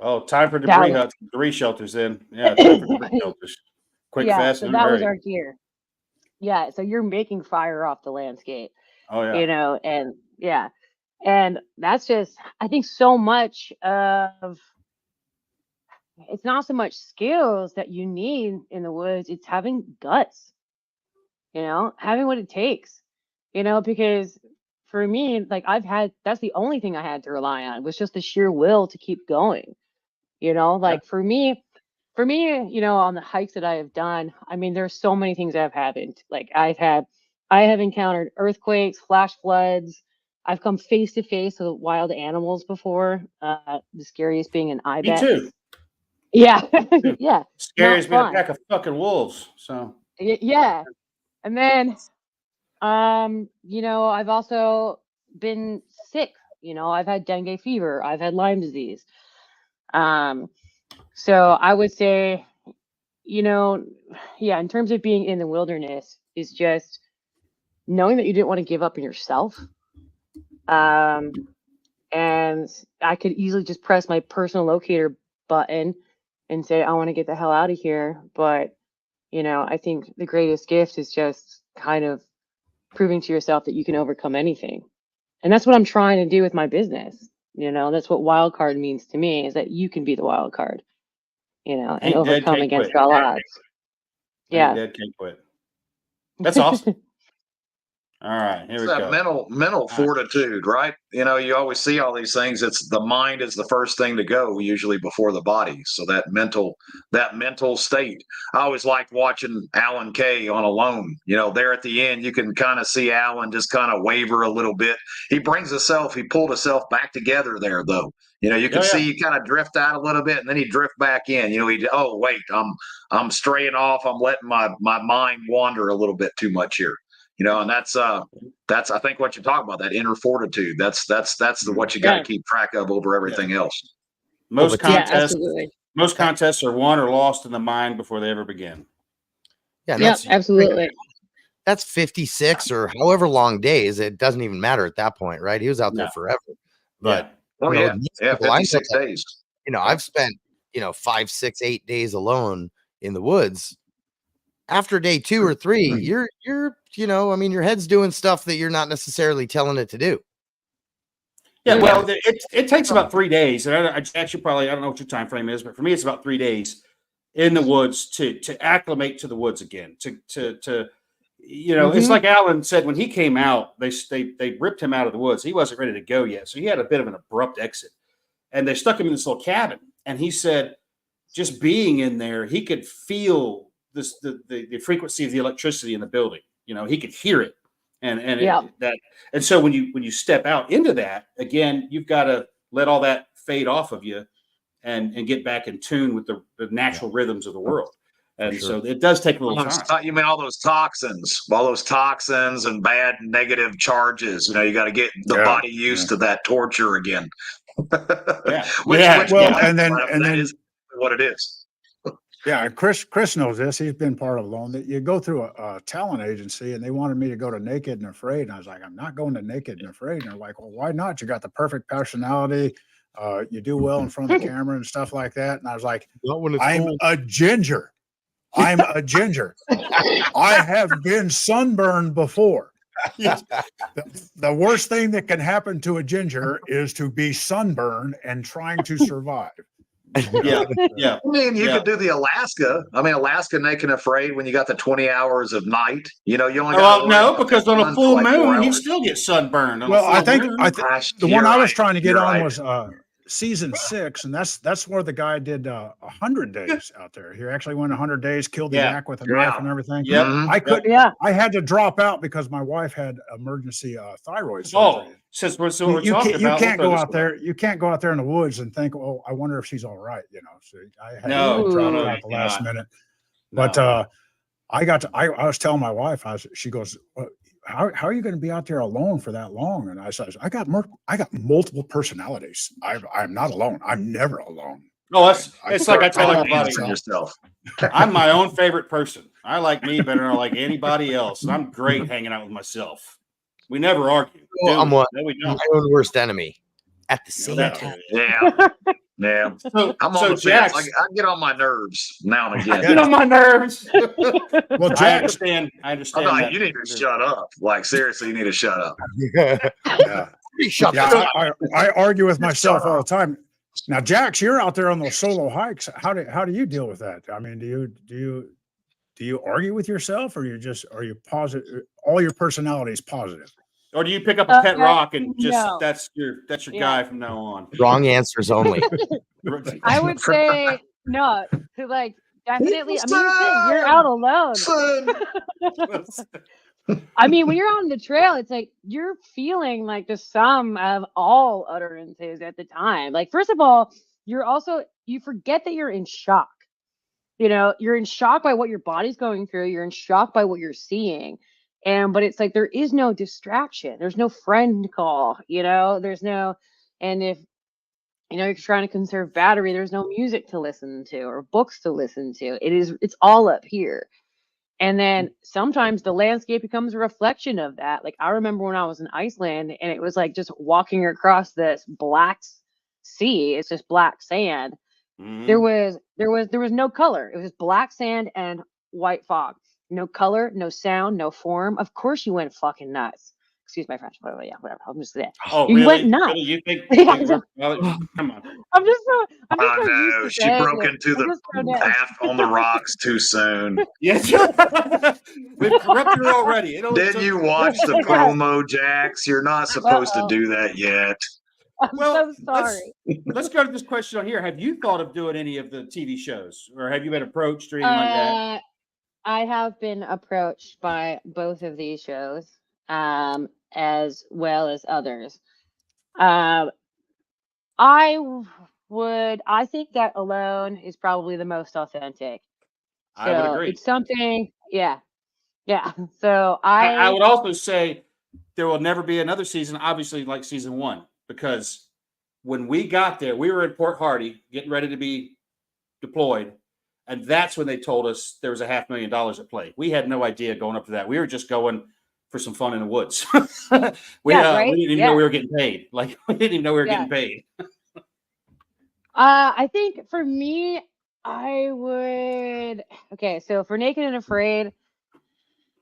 Oh, time for That debris was- huts, debris shelters. Then, yeah, time for debris shelters. Quick, fast, so and that was hurry. our gear. Yeah, so you're making fire off the landscape, Oh yeah. and yeah, and that's just, I think, so much of. It's not so much skills that you need in the woods; it's having guts. Having what it takes. Because for me, like that's the only thing I had to rely on was just the sheer will to keep going. Like for me, on the hikes that I have done, I mean, there's so many things that have happened. Like I have encountered earthquakes, flash floods. I've come face to face with wild animals before. The scariest being an Me ibex. too. Yeah, yeah. Scariest being a fun. pack of fucking wolves. So Yeah, and then, I've also been sick. I've had dengue fever. I've had Lyme disease. So I would say, in terms of being in the wilderness, is just knowing that you didn't want to give up on yourself. And I could easily just press my personal locator button and say, I want to get the hell out of here. But, I think the greatest gift is just kind of proving to yourself that you can overcome anything. And that's what I'm trying to do with my business. That's what wild card means to me, is that you can be the wild card, and Ain't dead, overcome can't against quit. all odds. Ain't Yeah. dead, can't quit. That's awesome. All right, here It's we that go. mental fortitude, right? You always see all these things. It's the mind is the first thing to go, usually before the body. So that mental state. I always liked watching Alan Kay on Alone. There at the end, you can kind of see Alan just kind of waver a little bit. He pulled himself back together there, though. You can see he kind of drift out a little bit, and then he drift back in. Wait, I'm straying off. I'm letting my mind wander a little bit too much here. And that's I think what you're talking about, that inner fortitude. That's what you got to keep track of over everything else. Most absolutely. contests are won or lost in the mind before they ever begin. Yeah, absolutely. That's 56 or however long days. It doesn't even matter at that point, right? He was out there forever. But 56 days. I've spent 5, 6, 8 days alone in the woods. After day 2 or 3, you're your head's doing stuff that you're not necessarily telling it to do. Yeah, well, it takes about 3 days. And I actually I don't know what your time frame is, but for me, it's about 3 days in the woods to acclimate to the woods again. It's like Alan said when he came out, they ripped him out of the woods. He wasn't ready to go yet, so he had a bit of an abrupt exit, and they stuck him in this little cabin. And he said, just being in there, he could feel the frequency of the electricity in the building. He could hear it. And so when you step out into that again, you've got to let all that fade off of you and get back in tune with the natural rhythms of the world. And so it does take a little time. You mean all those toxins and bad negative charges? You got to get the body used to that torture again. And then is what it is. Yeah, Chris knows this. He's been part of Alone. That you go through a talent agency, and they wanted me to go to Naked and Afraid, and I was like, I'm not going to Naked and Afraid. And they're like, well, why not? You got the perfect personality. You do well in front of the camera and stuff like that. And I was like, I'm a ginger. I'm a ginger. I have been sunburned before. The worst thing that can happen to a ginger is to be sunburned and trying to survive. Yeah, yeah. I mean, you Yeah. could do the Alaska. I mean, Alaska Naked and Afraid when you got the 20 hours of night. You know, you only got Well, no, because on a full moon, you still get sunburned. Well, I think the one I was right. trying to get You're on right. was season 6, and that's where the guy did 100 days out there. He actually went 100 days, killed the Yeah. yak with a knife and everything. Yep. Mhm. I could, Yeah. I had to drop out because my wife had emergency thyroid Oh, surgery. since we're You talking can't, about, can't we'll go throw out this there. You can't go out there in the woods and think, "Oh, I wonder if she's all right." You know, so I had No, to drop no, out the last minute. one. But I was telling my wife, she goes, well, how are you going to be out there alone for that long? And I said, I got multiple personalities. I'm not alone. I'm never alone. No, it's like I tell Call everybody. on yourself. I'm my own favorite person. I like me better than I like anybody else. And I'm great hanging out with myself. We never argue. Well, I'm No, we my don't. own worst enemy at the same That's time. Yeah. Yeah. So, I'm so on the Jacks, fence. I get on my nerves now and again. get on my nerves. Well, I Jacks, understand. I I'm understand like, that. you need to shut up. Like, seriously, you need to shut up. yeah, Shut yeah, up. I argue with Shut myself all the up. time. Now, Jax, you're out there on those solo hikes. How do you deal with that? I mean, do you argue with yourself, or are you positive? All your personality is positive. Or do you pick up a pet rock and just no. that's your guy from now on? Wrong answers only. I would say no. To like definitely. I mean, here's the thing, you're out alone. I mean, when you're out on the trail, it's like you're feeling like the sum of all utterances at the time. Like, first of all, you forget that you're in shock. You know, you're in shock by what your body's going through. You're in shock by what you're seeing. But it's like there is no distraction. There's no friend call, there's no, and if, you're trying to conserve battery, there's no music to listen to or books to listen to. It's all up here. And then sometimes the landscape becomes a reflection of that. Like, I remember when I was in Iceland and it was like just walking across this black sea. It's just black sand. Mhm. There was no color. It was just black sand and white fog. No color, no sound, no form. Of course you went fucking nuts. Excuse my French, but yeah, whatever. I'm just saying. Oh, You really? went nuts. Really? You think Yeah. come on. I'm just so Oh, used no. to She saying broke it. into I'm the just so dead. path on the rocks too soon. Yes. We've corrupted her already. It only Did took- you watch the promo, Jax? You're not supposed to do that yet. I'm Well, so sorry. Let's go to this question on here. Have you thought of doing any of the TV shows, or have you been approached or anything like that? I have been approached by both of these shows, as well as others. I think that Alone is probably the most authentic. So I would agree. it's something, yeah. So I would also say there will never be another season, obviously, like season 1, because when we got there, we were in Port Hardy getting ready to be deployed. And that's when they told us there was $500,000 at play. We had no idea going up to that. We were just going for some fun in the woods. We didn't even know we were getting paid. Like, we didn't even know we were getting paid. I think for me, okay, so for Naked and Afraid,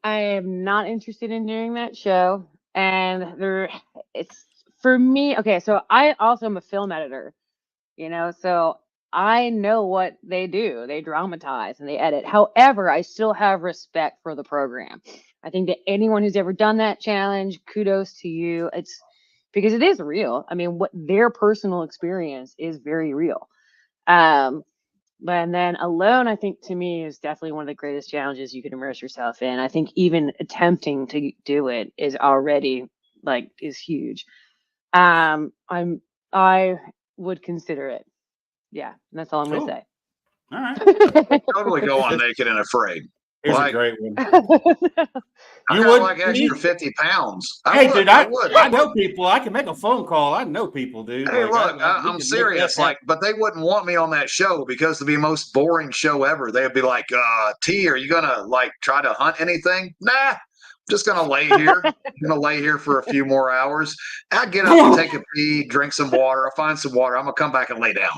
I am not interested in doing that show. And it's for me, okay, so I also am a film editor, so I know what they do. They dramatize and they edit. However, I still have respect for the program. I think that anyone who's ever done that challenge, kudos to you. It's because it is real. I mean, what their personal experience is very real. And then Alone, I think to me is definitely one of the greatest challenges you can immerse yourself in. I think even attempting to do it is already is huge. I would consider it. Yeah, that's all I'm Cool. gonna say. All right. Totally go on Naked and Afraid. Here's Like- a great one. I You got would- like extra 50 pounds. Hey, dude, I would. know people. I can make a phone call. I know people, dude. Hey, Like, look, we can I'm make serious. that happen. But they wouldn't want me on that show because it'd be the most boring show ever. They'd be like, T, are you gonna try to hunt anything? Nah, just gonna lay here. Gonna lay here for a few more hours. I get up and take a pee, drink some water. I'll find some water. I'm gonna come back and lay down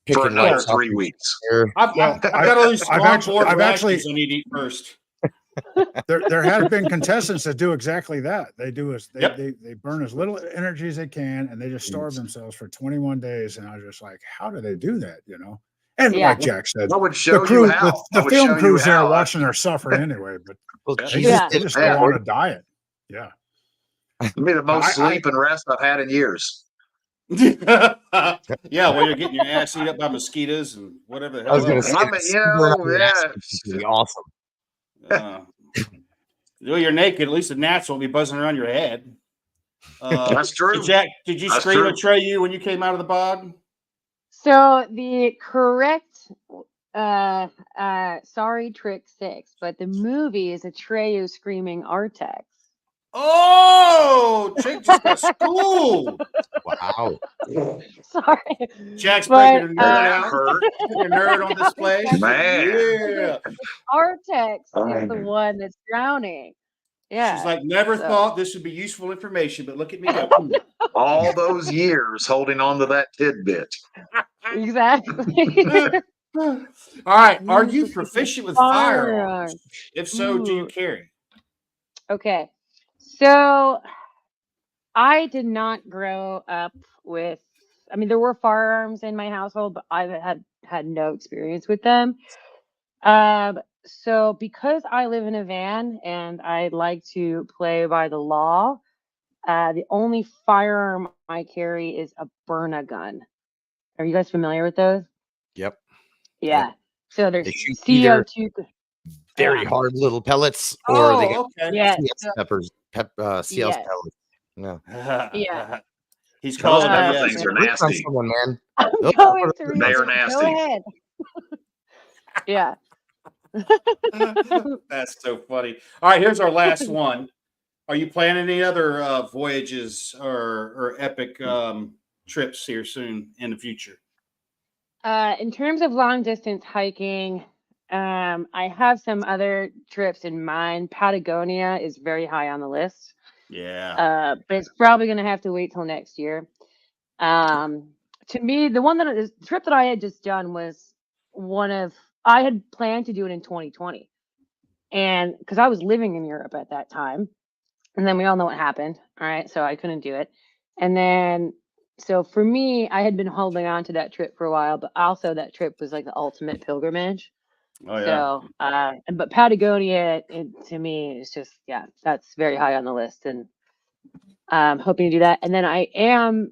for Picking another lights up 3 weeks. here. I've got all these I've small board actually I need to eat first. there have been contestants that do exactly that. They do is they, Yep. they burn as little energy as they can, and they just starve themselves for 21 days. And I was just like, how do they do that? You know? And Yeah. like Jack said, I would the show you crew, how. the I would film show you crews there how. watching her suffer anyway. But Well, Yeah. they Jesus Yeah. they did just it, go man. on a diet. Yeah. It'd be the most I- sleep and rest I've had in years. Yeah, well, you're getting your ass eat up by mosquitoes and whatever the hell. I was going to else. say, I mean, that you sunburn on know, your ass yeah. is gonna be awesome. Well, you're naked. At least the gnats won't be buzzing around your head. That's true. So Jack, did you That's scream true. at Treyu when you came out of the bog? So the correct, sorry, trick 6, but the movie is Atreyu screaming Artex. Oh, Jake just got schooled. Wow. Sorry, Jack's but breaking her nerd That out. hurt. Put your nerd on display. Man. Yeah. Artex is the one that's drowning. Yeah. She's like, never so- thought this would be useful information, but look at me go. All those years holding on to that tidbit. Exactly. All right. Are you proficient with firearms? Firearms. If so, do you Ooh. carry? Okay. So I did not grow up with, I mean, there were firearms in my household, but I had no experience with them. So because I live in a van and I like to play by the law, the only firearm I carry is a Byrna gun. Are you guys familiar with those? Yep. Yeah. So there's They shoot either CO2. very Yeah. hard little pellets, or they got okay. Yes. CS peppers, CS Yes. pellets. No. Yeah. He's Those calling pepper her yes. things are Work on nasty. someone, man. I'm Those going are- through. They are Go nasty. ahead. Yeah. That's so funny. All right, here's our last one. Are you planning any other voyages or epic trips here soon in the future? In terms of long distance hiking, I have some other trips in mind. Patagonia is very high on the list. Yeah. But it's probably going to have to wait till next year. To me, the trip that I had just done was I had planned to do it in 2020. And because I was living in Europe at that time. And then we all know what happened. All right. So I couldn't do it. And then, so for me, I had been holding on to that trip for a while, but also that trip was like the ultimate pilgrimage. Oh yeah. So, but Patagonia, to me, is just, yeah, that's very high on the list. And hoping to do that. And then I am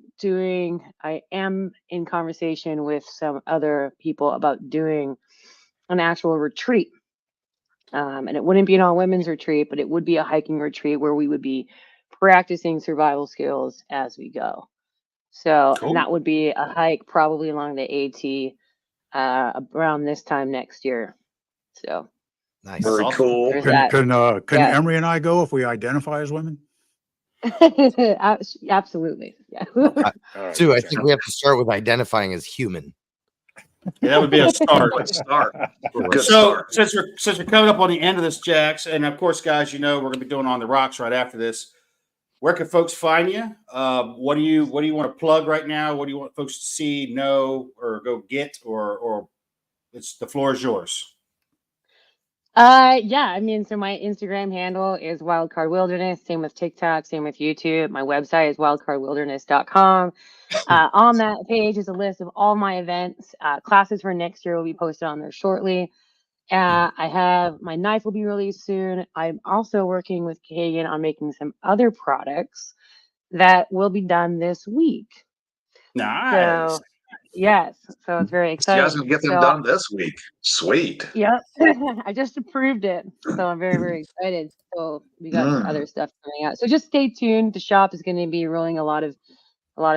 in conversation with some other people about doing an actual retreat. And it wouldn't be an all women's retreat, but it would be a hiking retreat where we would be practicing survival skills as we go. So, Cool. and that would be a hike probably along the AT around this time next year. So, Nice. Very awesome. cool. there's Can that. can Yeah. Emery and I go if we identify as women? Absolutely. Yeah. All right, Sue, I check. think we have to start with identifying as human. Yeah, that would be a start. Good start. Good So start. since we're coming up on the end of this, Jacks, and of course, guys, you know we're going to be doing On the Rocks right after this. Where can folks find you? What do you want to plug right now? What do you want folks to see, know, or go get, or the floor is yours. Yeah, I mean, so my Instagram handle is Wildcard Wilderness, same with TikTok, same with YouTube. My website is wildcardwilderness.com. On that page is a list of all my events. Classes for next year will be posted on there shortly. I have my knife will be released soon. I'm also working with Kagan on making some other products that will be done this week. Nice. So, yes, so it's very You exciting. guys gonna get them So- done this week. Sweet. Yep, I just approved it, so I'm very, very excited. So we got some other stuff coming out. So just stay tuned. The shop is going to be rolling a lot of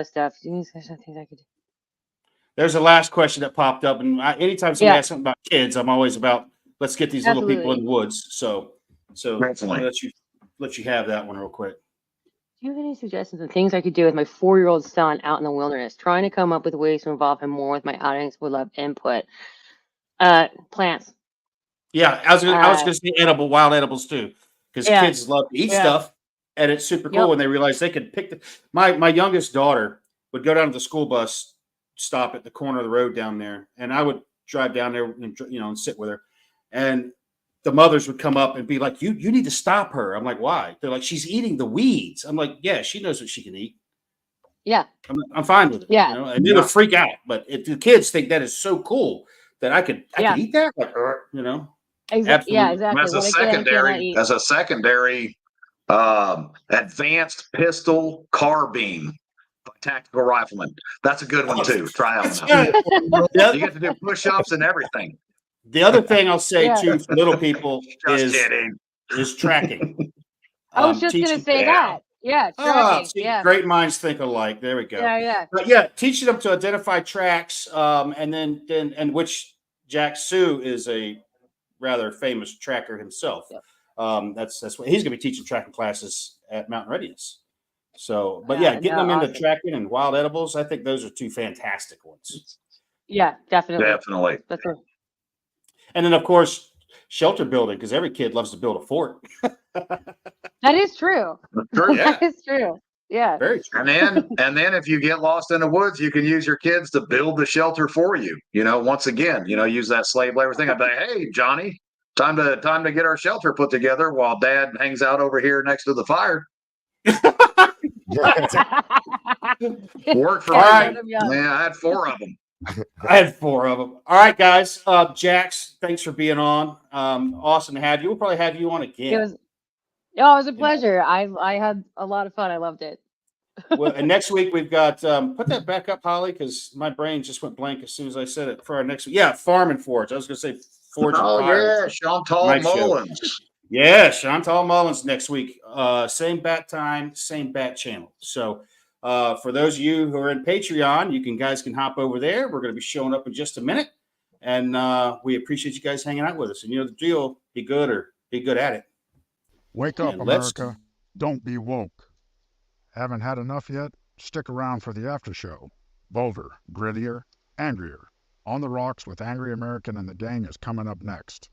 stuff. Things I could do. There's a last question that popped up, and anytime somebody Yeah. asks something about kids, I'm always about let's get these little people in Absolutely. the woods. So Definitely. let you have that one real quick. Do you have any suggestions of things I could do with my 4-year-old son out in the wilderness? Trying to come up with ways to involve him more with my audience. Would love input. Plants. Yeah, I was gonna say wild edibles too, because Yeah. kids love to eat Yeah. stuff, and it's super cool Yep. when they realize they can pick my youngest daughter would go down to the school bus stop at the corner of the road down there, and I would drive down there and sit with her, and the mothers would come up and be like, you need to stop her. I'm like, why? They're like, she's eating the weeds. I'm like, yeah, she knows what she can eat. Yeah. I'm fine with it. Yeah. You know, and they would freak out. But if the kids think that is so cool that I could eat that, like, you know, Exactly. Yeah, absolutely. exactly. As a secondary, advanced pistol carbine by Tactical Rifleman. That's a good one too. Try that one out. You get to do push-ups and everything. The other thing I'll say too for little people is tracking. I was just going to say that. Yeah, tracking. Great minds think alike. There we go. Yeah. But yeah, teaching them to identify tracks, and then which Jack Sue is a rather famous tracker himself. Yep. That's what he's going to be teaching tracking classes at Mountain Readiness. So, but getting them into tracking and wild edibles, I think those are two fantastic ones. Yeah, definitely. That's right. And then, of course, shelter building, because every kid loves to build a fort. That is true. That is true. Yeah. Very true. And then if you get lost in the woods, you can use your kids to build the shelter for you. You know, once again, use that slave labor thing. I'd be like, hey, Johnny, time to get our shelter put together while Dad hangs out over here next to the fire. Worked for me. Right. Yeah, I had 4 of them. All right, guys. Jax, thanks for being on. Awesome to have you. We'll probably have you on again. It was a pleasure. I had a lot of fun. I loved it. Well, and next week we've got put that back up, Holly, because my brain just went blank as soon as I said it. For our next week, Farm and Forge. I was going to say Forge. Chantal Mullins. Yeah, Chantal Mullins next week. Same bat time, same bat channel. So for those of you who are in Patreon, you guys can hop over there. We're going to be showing up in just a minute, and we appreciate you guys hanging out with us. And you know the deal: be good or be good at it. Wake up, America! Don't be woke. Haven't had enough yet? Stick around for the after show. Bolder, grittier, angrier. On the Rocks with Angry American and the gang is coming up next.